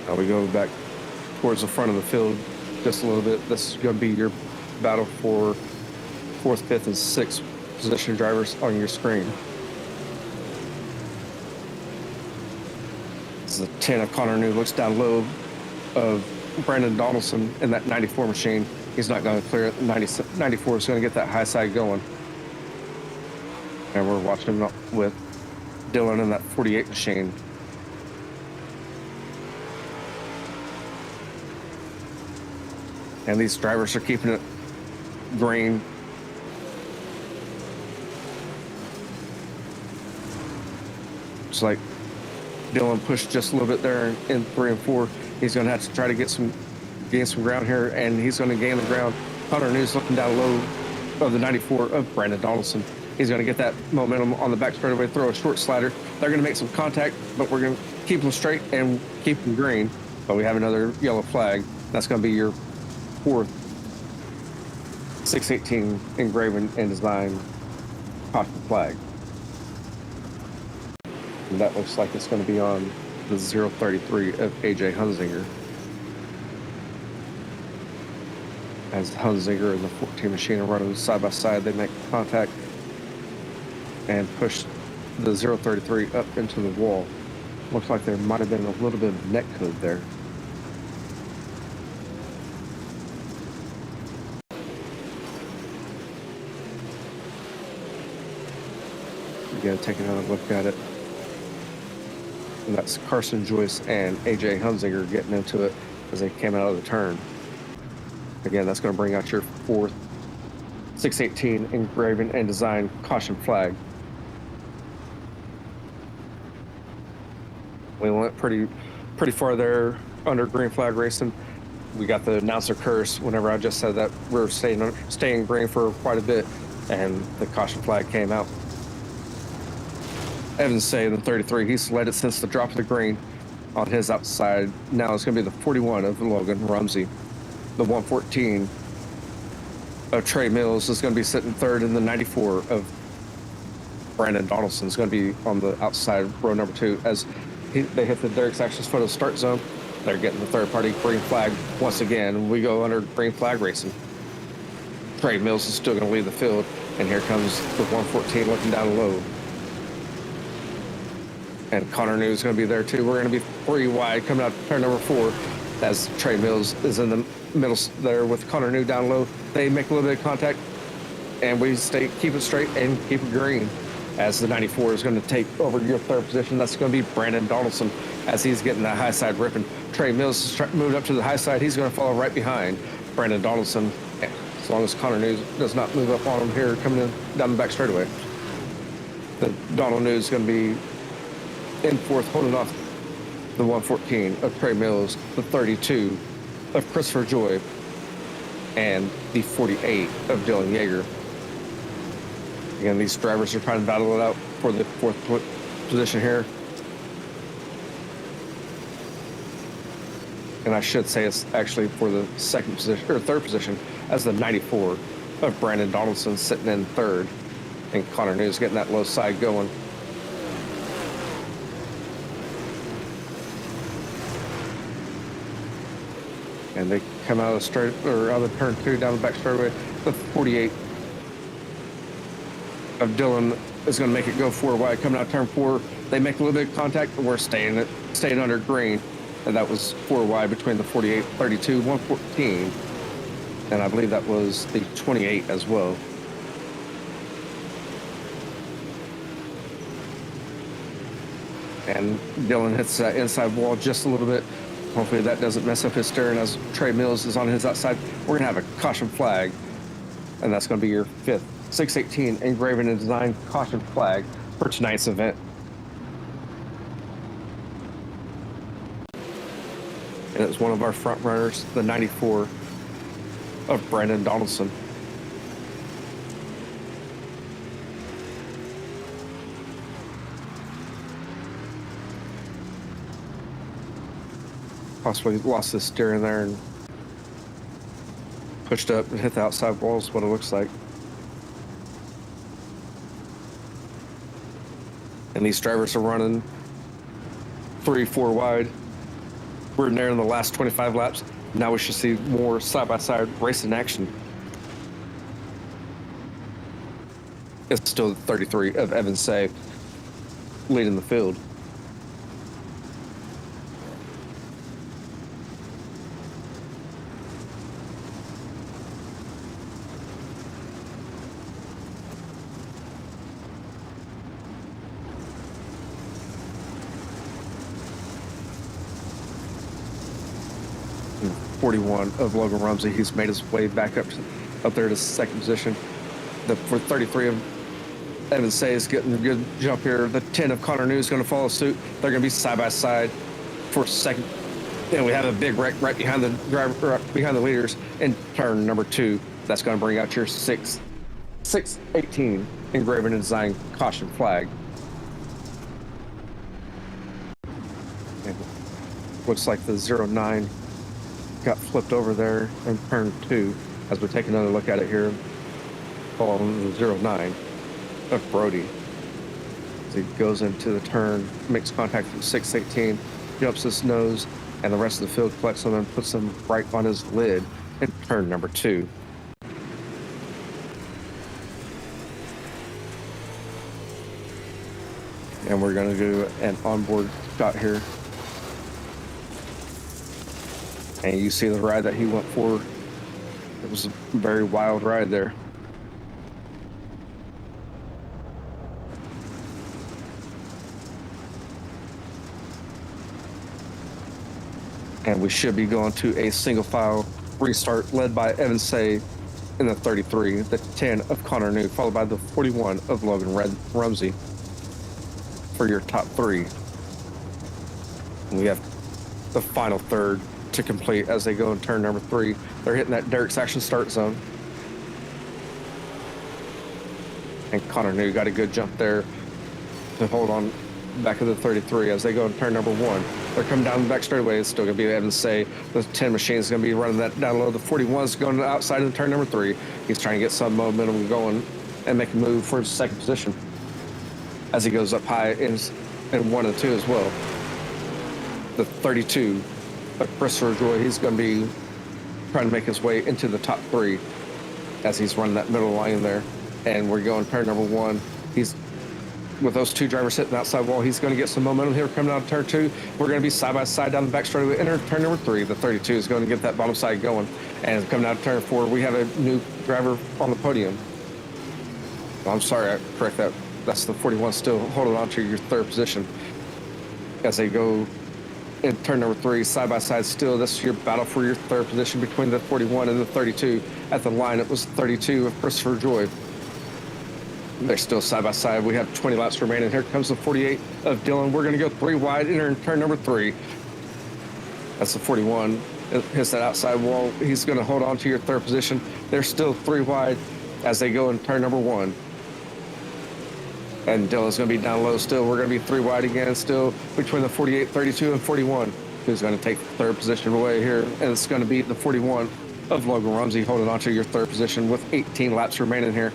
Speaker 1: Now we go back towards the front of the field just a little bit. This is going to be your battle for 4th, 5th, and 6th position drivers on your screen.
Speaker 2: as the 10 of Connor New looks down low of Brandon Donaldson in that 94 machine. He's not going to clear it. 94 is going to get that high side going. And we're watching him with Dylan in that 48 machine. And these drivers are keeping it green. It's like Dylan pushed just a little bit there in 3 and 4. He's going to have to try to gain some ground here, and he's going to gain the ground. Connor New's looking down low of the 94 of Brandon Donaldson. He's going to get that momentum on the back straightaway, throw a short slider. They're going to make some contact, but we're going to keep them straight and keep them green. But we have another yellow flag. That's going to be your 4th 618 engraving and design caution flag. And that looks like it's going to be on the 033 of AJ Hunzinger. As Hunzinger and the 14 machine are running side by side, they make contact and push the 033 up into the wall. Looks like there might have been a little bit of net code there. Again, take another look at it. And that's Carson Joyce and AJ Hunzinger getting into it as they came out of the turn. Again, that's going to bring out your 4th 618 engraving and design caution flag. We went pretty far there under green flag racing. We got the announcer curse whenever I just said that we're staying green for quite a bit, and the caution flag came out. Evans say the 33, he's led it since the drop of the green on his outside. Now it's going to be the 41 of Logan Rumsey. The 114 of Trey Mills is going to be sitting 3rd, and the 94 of Brandon Donaldson is going to be on the outside row number 2 as they hit the Derek's Actions Photo start zone. They're getting the third party green flag once again. We go under green flag racing. Trey Mills is still going to lead the field, and here comes the 114 looking down low. And Connor New is going to be there too. We're going to be 3 wide coming out turn number 4 as Trey Mills is in the middle there with Connor New down low. They make a little bit of contact, and we keep it straight and keep it green as the 94 is going to take over your 3rd position. That's going to be Brandon Donaldson as he's getting that high side ripping. Trey Mills is moving up to the high side. He's going to follow right behind Brandon Donaldson as long as Connor New does not move up on him here coming in down the back straightaway. The Donald New is going to be in 4th, holding off the 114 of Trey Mills, the 32 of Christopher Joy, and the 48 of Dylan Yeager. Again, these drivers are trying to battle it out for the 4th position here. And I should say it's actually for the 2nd position, or 3rd position, as the 94 of Brandon Donaldson sitting in 3rd, and Connor News getting that low side going. And they come out of the straight, or out of turn 2 down the back straightaway. The 48 of Dylan is going to make it go 4 wide. Coming out turn 4, they make a little bit of contact, but we're staying under green. And that was 4 wide between the 48, 32, 114. And I believe that was the 28 as well. And Dylan hits that inside wall just a little bit. Hopefully that doesn't mess up his steering as Trey Mills is on his outside. We're going to have a caution flag, and that's going to be your 5th 618 engraving and design caution flag for tonight's event. And it's one of our front runners, the 94 of Brandon Donaldson. Possibly lost his steering there and pushed up and hit the outside walls, what it looks like. And these drivers are running 3-4 wide. We're nearing the last 25 laps. Now we should see more side-by-side racing action. It's still 33 of Evans Say leading the field.
Speaker 1: 41 of Logan Rumsey. He's made his way back up there to second position. For 33 of Evan Say is getting a good jump here. The 10 of Connor New is going to follow suit. They're going to be side by side for second. And we have a big wreck right behind the driver, right behind the leaders in turn number 2. That's going to bring out your 618 engraving and design caution flag. And looks like the 09 got flipped over there in turn 2. As we take another look at it here, following the 09 of Brody. As he goes into the turn, makes contact with 618, jumps his nose, and the rest of the field collects him and puts him right on his lid in turn number 2. And we're going to do an onboard shot here. And you see the ride that he went for. It was a very wild ride there. And we should be going to a single file restart led by Evan Say in the 33, the 10 of Connor New, followed by the 41 of Logan Rumsey for your top 3. And we have the final third to complete as they go in turn number 3. They're hitting that Derek's action start zone. And Connor New got a good jump there to hold on back of the 33 as they go in turn number 1. They're coming down the back straightaway. It's still going to be Evan Say. The 10 machine is going to be running that down low. The 41 is going outside of turn number 3. He's trying to get some momentum going and make a move for his second position as he goes up high in 1 and 2 as well. The 32 of Christopher Joy, he's going to be trying to make his way into the top 3 as he's running that middle line there. And we're going turn number 1. He's with those 2 drivers hitting the outside wall, he's going to get some momentum here coming out of turn 2. We're going to be side by side down the back straightaway. Enter turn number 3. The 32 is going to get that bottom side going. And coming out of turn 4, we have a new driver on the podium. I'm sorry, I correct that. That's the 41 still holding on to your 3rd position as they go in turn number 3, side by side still. This is your battle for your 3rd position between the 41 and the 32. At the line, it was 32 of Christopher Joy. They're still side by side. We have 20 laps remaining. Here comes the 48 of Dylan. We're going to go 3 wide, enter in turn number 3. That's the 41. It hits that outside wall. He's going to hold on to your 3rd position. They're still 3 wide as they go in turn number 1. And Dylan's going to be down low still. We're going to be 3 wide again still between the 48, 32, and 41. Who's going to take the 3rd position away here. And it's going to be the 41 of Logan Rumsey holding on to your 3rd position with 18 laps remaining here.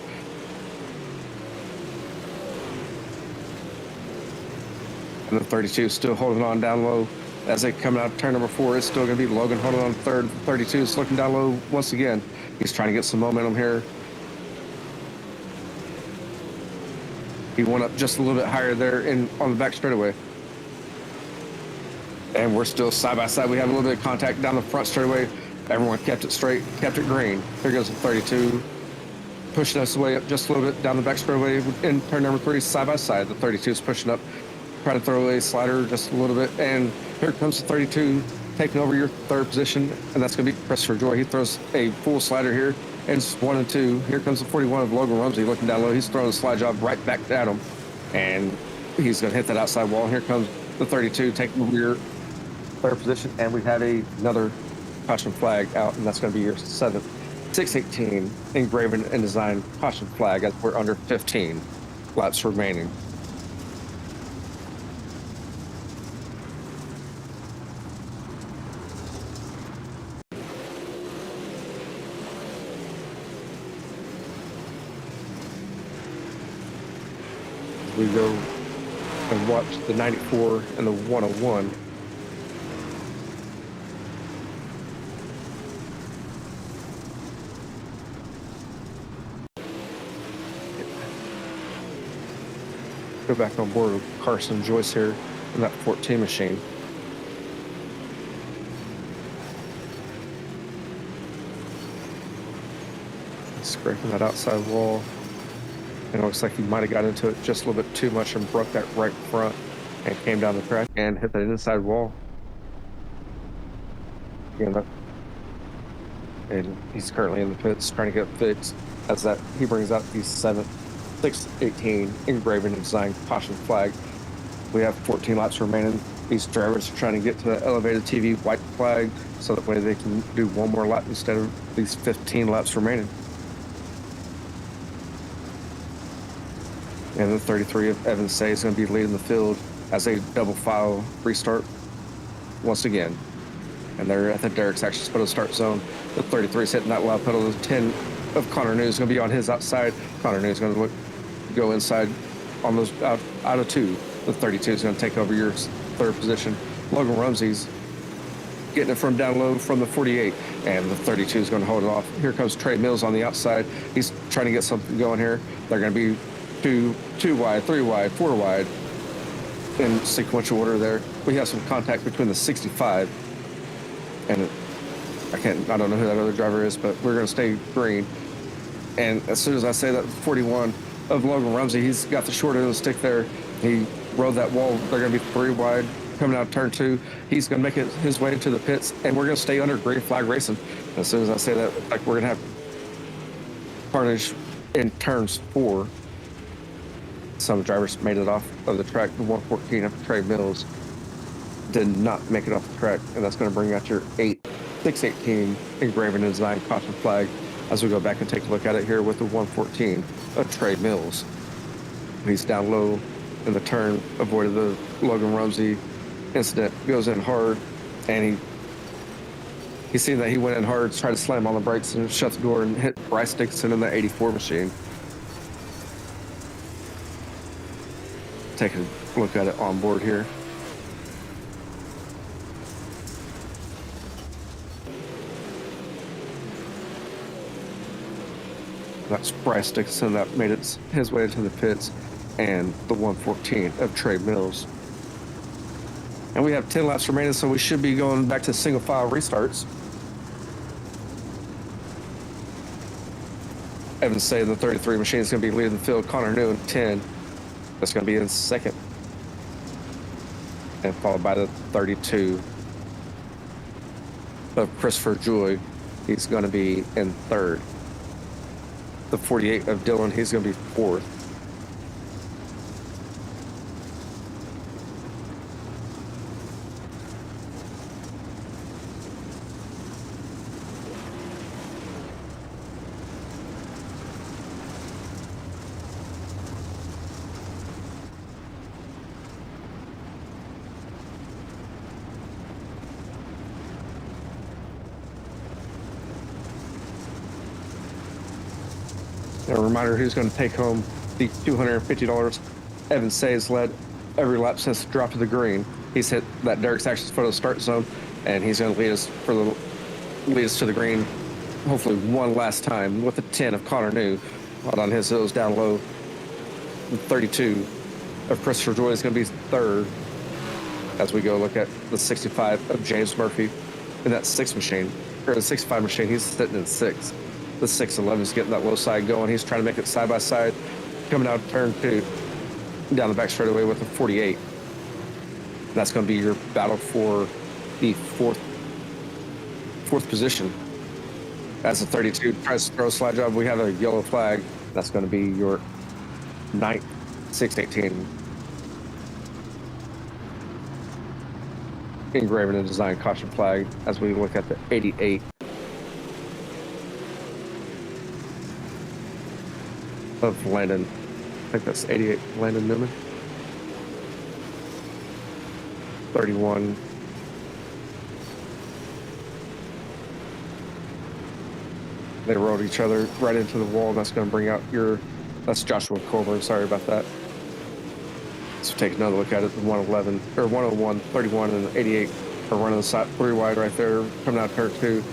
Speaker 1: And the 32 still holding on down low as they come out of turn number 4. It's still going to be Logan holding on 3rd. 32 is looking down low once again. He's trying to get some momentum here. He went up just a little bit higher there on the back straightaway. And we're still side by side. We have a little bit of contact down the front straightaway. Everyone kept it straight, kept it green. Here goes the 32, pushing us away up just a little bit down the back straightaway in turn number 3, side by side. The 32 is pushing up, trying to throw away slider just a little bit. And here comes the 32 taking over your 3rd position. And that's going to be Christopher Joy. He throws a full slider here. And it's 1 and 2. Here comes the 41 of Logan Rumsey looking down low. He's throwing the slide job right back at him. And he's going to hit that outside wall. And here comes the 32 taking over your 3rd position. And we have another caution flag out, and that's going to be your 7th. 618 engraving and design caution flag as we're under 15 laps remaining. We go and watch the 94 and the 101. Go back on board with Carson Joyce here in that 14 machine. Scraping that outside wall. And it looks like he might have got into it just a little bit too much and broke that right front and came down the track and hit that inside wall. Again, that
Speaker 2: and he's currently in the pits trying to get fixed. As that he brings out the 618 engraved and designed caution flag. We have 14 laps remaining. These drivers are trying to get to the elevated TV white flag so that way they can do one more lap instead of these 15 laps remaining. And the 33 of 𝐸𝐚𝐴 is going to be leading the field as a double file restart once again. And they're at the Derek's action spot of start zone. The 33 is hitting that loud pedal. The 10 of Connor New is going to be on his outside. Connor New is going to go inside on those out of two. The 32 is going to take over your third position. Logan Rumsey's getting it from down low from the 48, and the 32 is going to hold it off. Here comes Trey Mills on the outside. He's trying to get something going here. They're going to be two wide, 3 wide, 4 wide in sequential order there. We have some contact between the 65 and I don't know who that other driver is, but we're going to stay green. And as soon as I say that, 41 of Logan Rumsey, he's got the short end of the stick there. He rode that wall. They're going to be 3 wide coming out of turn 2. He's going to make it his way into the pits, and we're going to stay under green flag racing. As soon as I say that, like, we're going to have carnage in turns 4. Some drivers made it off of the track. The 114 of Trey Mills did not make it off the track, and that's going to bring out your 618 engraved and designed caution flag as we go back and take a look at it here with the 114 of Trey Mills. He's down low in the turn, avoided the Logan Rumsey incident, goes in hard, and he seen that he went in hard, tried to slam on the brakes and shut the door and hit Bryce Dixon in the 84 machine. Take a look at it on board here. That's Bryce Dixon that made his way into the pits, and the 114 of Trey Mills. And we have 10 laps remaining, so we should be going back to single file restarts. 𝐸𝐚𝐴, the 33 machine, is going to be leading the field. Connor New in 10. That's going to be in second. And followed by the 32 of Christopher Joy. He's going to be in third. The 48 of Dylan, he's going to be fourth. A reminder who's going to take home the $250. 𝐸𝐚𝐴 has led every lap since the drop to the green. He's hit that Derek's Actions photo start zone, and he's going to lead us to the green, hopefully one last time with the 10 of Connor New. Hot on his heels down low. The 32 of Christopher Joy is going to be third as we go look at the 65 of James Murphy in that 6 machine, or the 65 machine. He's sitting in 6th. The 611 is getting that low side going. He's trying to make it side by side, coming out of turn 2, down the back straightaway with the 48. That's going to be your battle for the fourth position. As the 32 tries to throw a slide job, we have a yellow flag. That's going to be your 9th 618 engraved and designed caution flag as we look at the 88 of Landon. I think that's 88 Landon Newman. 31 they rode each other right into the wall. That's going to bring out that's Joshua Colburn. Sorry about that. So take another look at it. The 111 or 101, 31 and 88 are running the side 3 wide right there, coming out turn 2,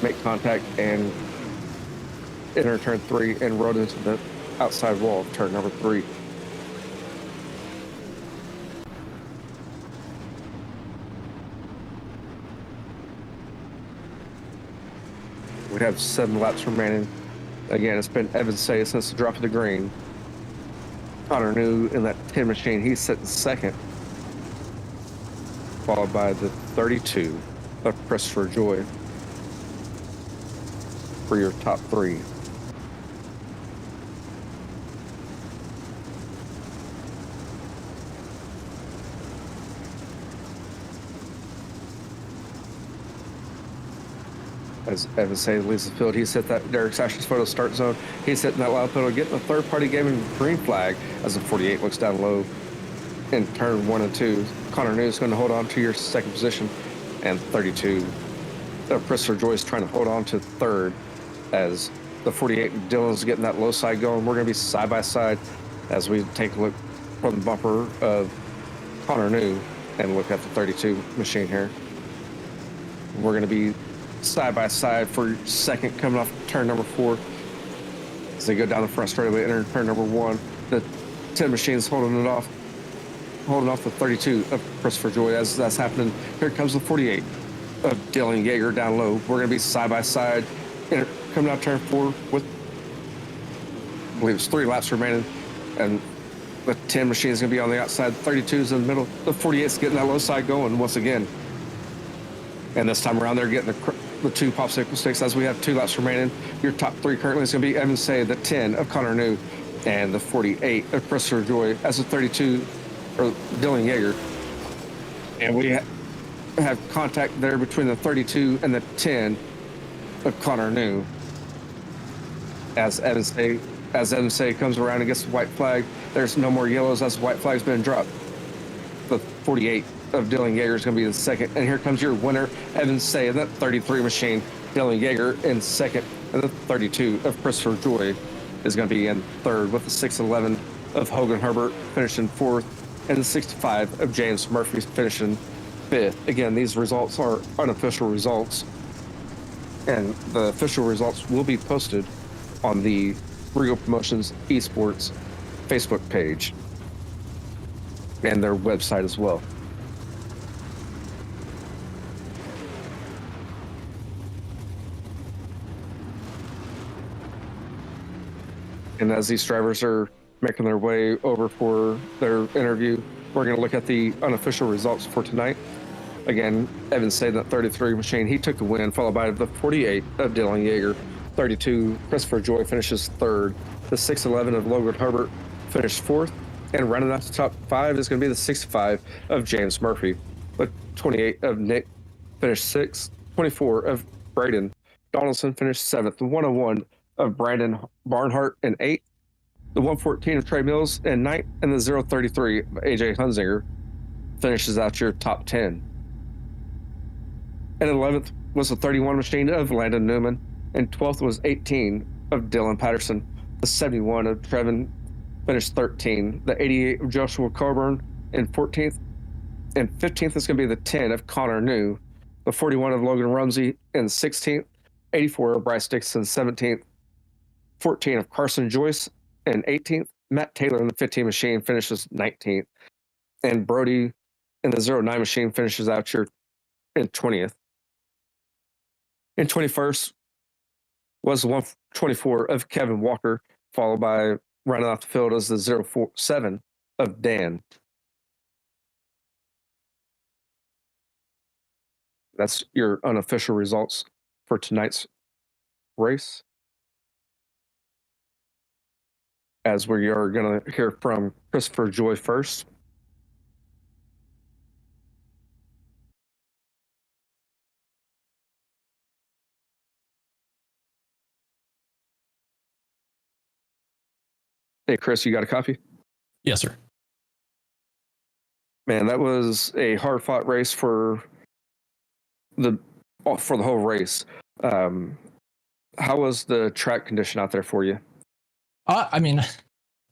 Speaker 2: make contact and enter turn 3 and rode into the outside wall of turn number 3. We have 7 laps remaining. Again, it's been 𝐸𝐚𝐴 since the drop of the green. Connor New in that 10 machine, he's sitting second, followed by the 32 of Christopher Joy. for your top 3. As Evan says, leaves the field, he's hit that Derek Sash's photo start zone. He's hitting that loud pedal, getting the third-party gaming green flag as the 48 looks down low in turn 1 and 2. Connor New is going to hold on to your second position, and 32. Christopher Joyce trying to hold on to third as the 48 Dylan's getting that low side going. We're going to be side by side as we take a look from the bumper of Connor New and look at the 32 machine here. We're going to be side by side for second coming off turn number 4 as they go down the front straightaway, enter turn number 1. The 10 machines holding off the 32 of Christopher Joy. As that's happening, here comes the 48 of Dylan Yeager down low. We're going to be side by side coming out turn 4 with, I believe it's 3 laps remaining, and the 10 machine is going to be on the outside. 32's in the middle. The 48's getting that low side going once again. And this time around, they're getting the 2 popsicle sticks as we have 2 laps remaining. Your top 3 currently is going to be Evan Say, the 10 of Connor New, and the 48 of Christopher Joy as the 32 or Dylan Yeager. And we have contact there between the 32 and the 10 of Connor New. As Evan Say comes around and gets the white flag, there's no more yellows as the white flag's been dropped. The 48 of Dylan Yeager is going to be the second. And here comes your winner, Evan Say, in that 33 machine. Dylan Yeager in second, and the 32 of Christopher Joy is going to be in third, with the 611 of Hogan Herbert finishing 4th, and the 65 of James Murphy finishing 5th. Again, these results are unofficial results, and the official results will be posted on the Reigel Promotions Esports Facebook page and their website as well. And as these drivers are making their way over for their interview, we're going to look at the unofficial results for tonight. Again, Evan Say, that 33 machine, he took the win, followed by the 48 of Dylan Yeager. 32, Christopher Joy finishes 3rd. The 611 of Logan Herbert finished 4th. And running out the top 5 is going to be the 65 of James Murphy. The 28 of Nick finished 6th. 24 of Braden Donaldson finished 7th. The 101 of Brandon Barnhart in 8th. The 114 of Trey Mills in 9th. And the 033 of 𝐂𝐥𝐚𝐬𝐡 finishes out your top 10. And 11th was the 31 machine of Landon Newman. And 12th was 18 of Dylan Patterson. The 71 of Trevin finished 13. The 88 of Joshua Coburn in 14th. And 15th is going to be the 10 of Connor New. The 41 of Logan Rumsey in 16th. 84 of Bryce Dixon 17th. 14 of Carson Joyce in 18th. Matt Taylor in the 15 machine finishes 19th. And Brody in the 09 machine finishes out your in 20th. In 21st was the 124 of Kevin Walker, followed by running off the field as the 047 of Dan. That's your unofficial results for tonight's race. As we are going to hear from Christopher Joy first. Hey, Chris, you got a copy?
Speaker 3: Yes, sir.
Speaker 2: Man, that was a hard-fought race for the whole race. How was the track condition out there for you?
Speaker 3: I mean,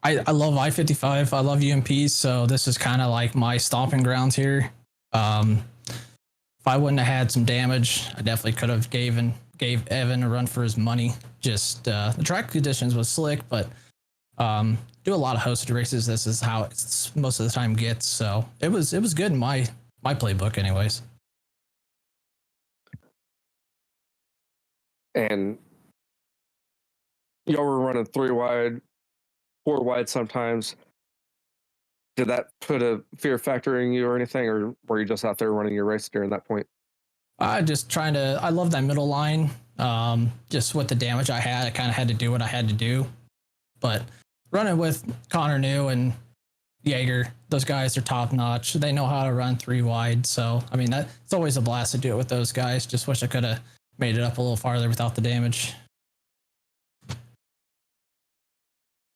Speaker 3: I love I-55. I love UMPs, so this is kind of like my stomping grounds here. If I wouldn't have had some damage, I definitely could have gave Evan a run for his money. Just the track conditions was slick, but do a lot of hosted races. This is how it's most of the time gets. So it was good in my playbook, anyways.
Speaker 2: And y'all were running 3 wide, 4 wide sometimes. Did that put a fear factor in you or anything, or were you just out there running your race during that point?
Speaker 3: I love that middle line. Just with the damage I had, I kind of had to do what I had to do. But running with Connor New and Jaeger, those guys are top notch. They know how to run 3 wide. So, I mean, it's always a blast to do it with those guys. Just wish I could have made it up a little farther without the damage.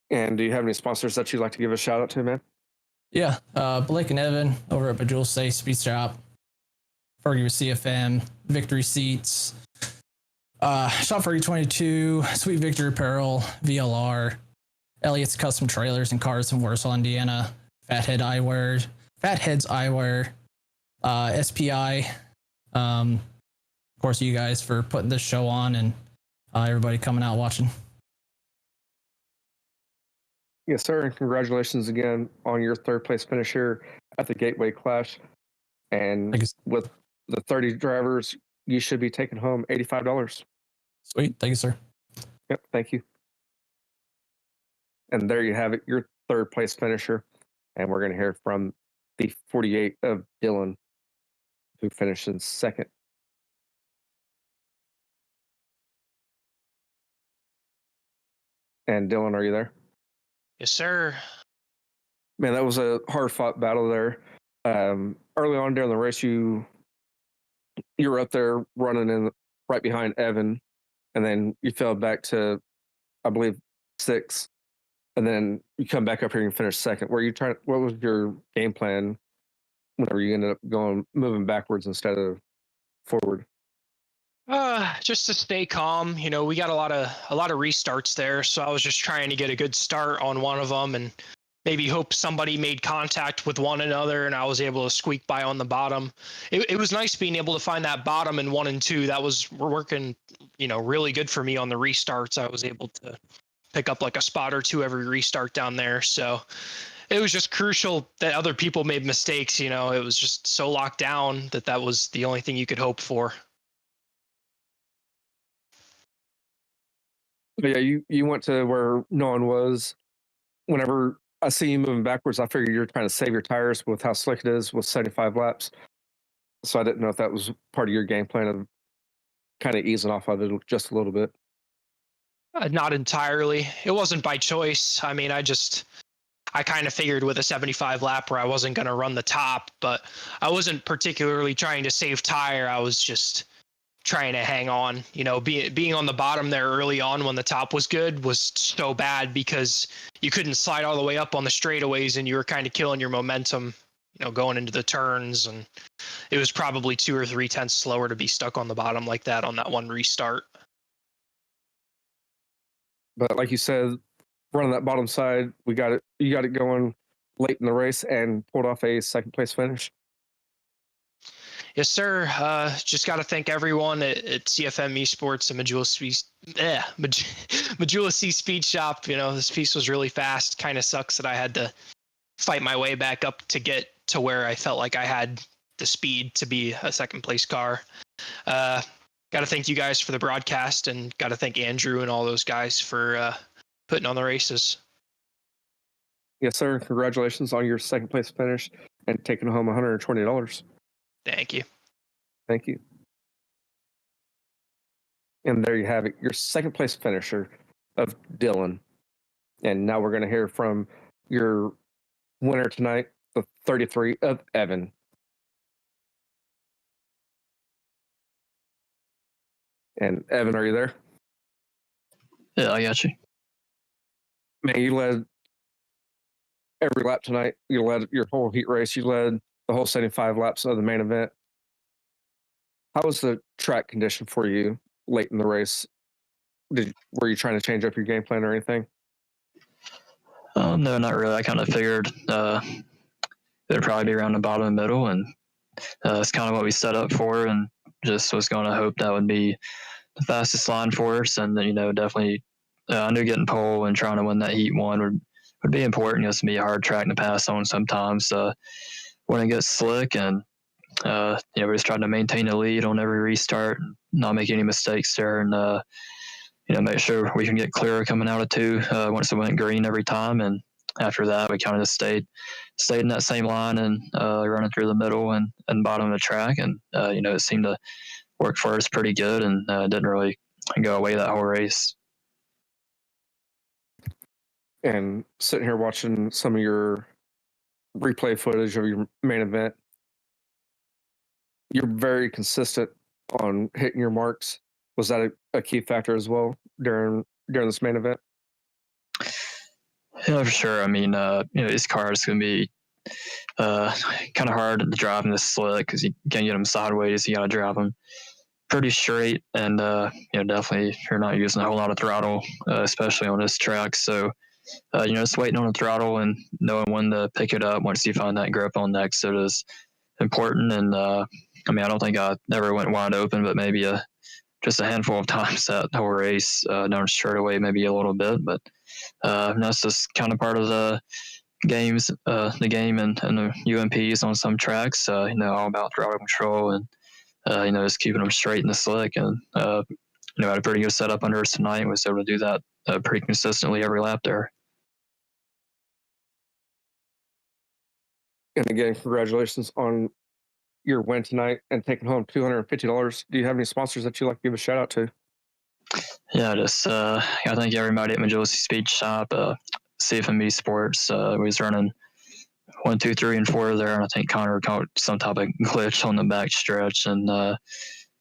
Speaker 1: And do you have any sponsors that you'd like to give a shout out to, man?
Speaker 3: Yeah, Blake and Evan over at Bejeweled State Speed Shop, Fergie with CFM, Victory Seats, Shop Fergie 22, Sweet Victory Apparel, VLR, Elliott's Custom Trailers and Cars in Warsaw, Indiana, Fatheads Eyewear, SPI. Of course, you guys for putting this show on and everybody coming out watching.
Speaker 1: Yes, sir. And congratulations again on your 3rd place finish here at the Gateway Clash. And with the 30 drivers, you should be taking home $85.
Speaker 3: Sweet. Thank you, sir.
Speaker 1: Yep. Thank you. And there you have it, your 3rd place finisher. And we're going to hear from the 48 of Dylan, who finished in 2nd. And Dylan, are you there?
Speaker 4: Yes, sir.
Speaker 1: Man, that was a hard-fought battle there. Early on during the race, you were up there running in right behind Evan, and then you fell back to, I believe, 6th, and then you come back up here and finish 2nd. What was your game plan whenever you ended up moving backwards instead of forward?
Speaker 4: Just to stay calm. You know, we got a lot of restarts there, so I was just trying to get a good start on one of them and maybe hope somebody made contact with one another and I was able to squeak by on the bottom. It was nice being able to find that bottom in 1 and 2. We're working, really good for me on the restarts. I was able to pick up like a spot or 2 every restart down there. So it was just crucial that other people made mistakes. It was just so locked down that was the only thing you could hope for.
Speaker 1: But yeah, you went to where no one was. Whenever I see you moving backwards, I figure you're trying to save your tires with how slick it is with 75 laps. So I didn't know if that was part of your game plan of kind of easing off of it just a little bit.
Speaker 4: Not entirely. It wasn't by choice. I mean, I kind of figured with a 75 lap where I wasn't going to run the top, but I wasn't particularly trying to save tire. I was just trying to hang on. Being on the bottom there early on when the top was good was so bad because you couldn't slide all the way up on the straightaways and you were kind of killing your momentum, going into the turns. And it was probably 2 or 3 tenths slower to be stuck on the bottom like that on that one restart.
Speaker 1: But like you said, running that bottom side, you got it going late in the race and pulled off a 2nd place finish.
Speaker 4: Yes, sir. Just got to thank everyone at CFM Esports and Majula C Speed Shop. This piece was really fast. Kind of sucks that I had to fight my way back up to get to where I felt like I had the speed to be a 2nd place car. Got to thank you guys for the broadcast and got to thank Andrew and all those guys for putting on the races.
Speaker 1: Yes, sir. Congratulations on your 2nd place finish and taking home $120.
Speaker 4: Thank you.
Speaker 1: Thank you. And there you have it, your 2nd place finisher of Dylan. And now we're going to hear from your winner tonight, the 33 of Evan. And Evan, are you there?
Speaker 5: Yeah, I got you.
Speaker 1: Man, you led every lap tonight. You led your whole heat race. You led the whole 75 laps of the main event. How was the track condition for you late in the race? Were you trying to change up your game plan or anything?
Speaker 5: No, not really. I kind of figured it'd probably be around the bottom and middle, and it's kind of what we set up for, and just was going to hope that would be the fastest line for us. And then, definitely, I knew getting pole and trying to win that heat 1 would be important. It's going to be a hard track to pass on sometimes when it gets slick, and we just tried to maintain the lead on every restart, not make any mistakes there, and make sure we can get clearer coming out of 2 once it went green every time. And after that, we kind of just stayed in that same line and running through the middle and bottom of the track, and it seemed to work for us pretty good, and didn't really go away that whole race.
Speaker 2: And sitting here watching some of your replay footage of your main event, you're very consistent on hitting your marks. Was that a key factor as well during this main event?
Speaker 5: Yeah, for sure. I mean, these cars can be kind of hard to drive in this slick because you can't get them sideways. You got to drive them pretty straight, and definitely if you're not using a whole lot of throttle, especially on this track. So, just waiting on the throttle and knowing when to pick it up once you find that grip on the exit is important. And I don't think I ever went wide open, but maybe just a handful of times that whole race, not straight away, maybe a little bit, but that's just kind of part of the game and the UMPs on some tracks, all about throttle control and, just keeping them straight in the slick. And, had a pretty good setup under us tonight and was able to do that pretty consistently every lap there.
Speaker 2: And again, congratulations on your win tonight and taking home $250. Do you have any sponsors that you'd like to give a shout out to?
Speaker 5: Yeah, just I thank everybody at Majority Speed Shop, CFMB Sports. We was running 1, 2, 3, and 4 there, and I think Connor caught some type of glitch on the back stretch, and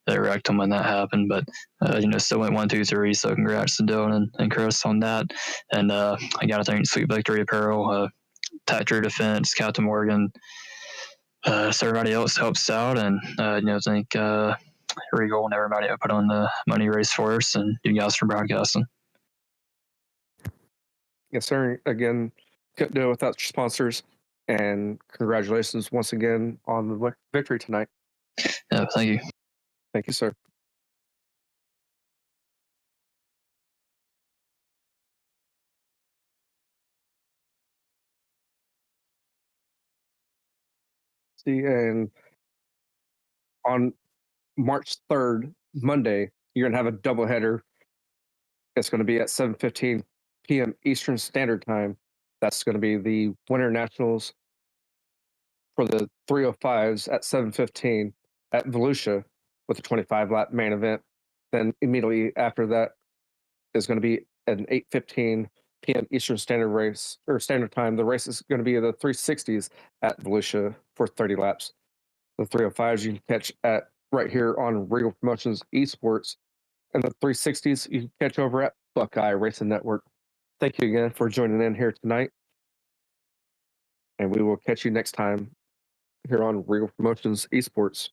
Speaker 5: they wrecked him when that happened. But still went 1, 2, 3. So congrats to Dylan and Chris on that. And I got to thank Sweet Victory Apparel, Tactory Defense, Captain Morgan. So everybody else helps out, and thank Reigel and everybody that put on the money race for us, and you guys for broadcasting.
Speaker 2: Yes, sir. Again, couldn't do it without your sponsors, and congratulations once again on the victory tonight.
Speaker 5: Yeah, thank you.
Speaker 2: Thank you, sir. See, and on March 3rd, Monday, you're going to have a doubleheader. It's going to be at 7:15 p.m. Eastern Standard Time. That's going to be the Winter Nationals for the 305s at 7:15 at Volusia with a 25-lap main event. Then immediately after that is going to be an 8:15 p.m. Eastern Standard Time. The race is going to be the 360s at Volusia for 30 laps. The 305s you can catch at right here on Reigel Promotions Esports, and the 360s you can catch over at Buckeye Racing Network. Thank you again for joining in here tonight, and we will catch you next time here on Reigel Promotions Esports.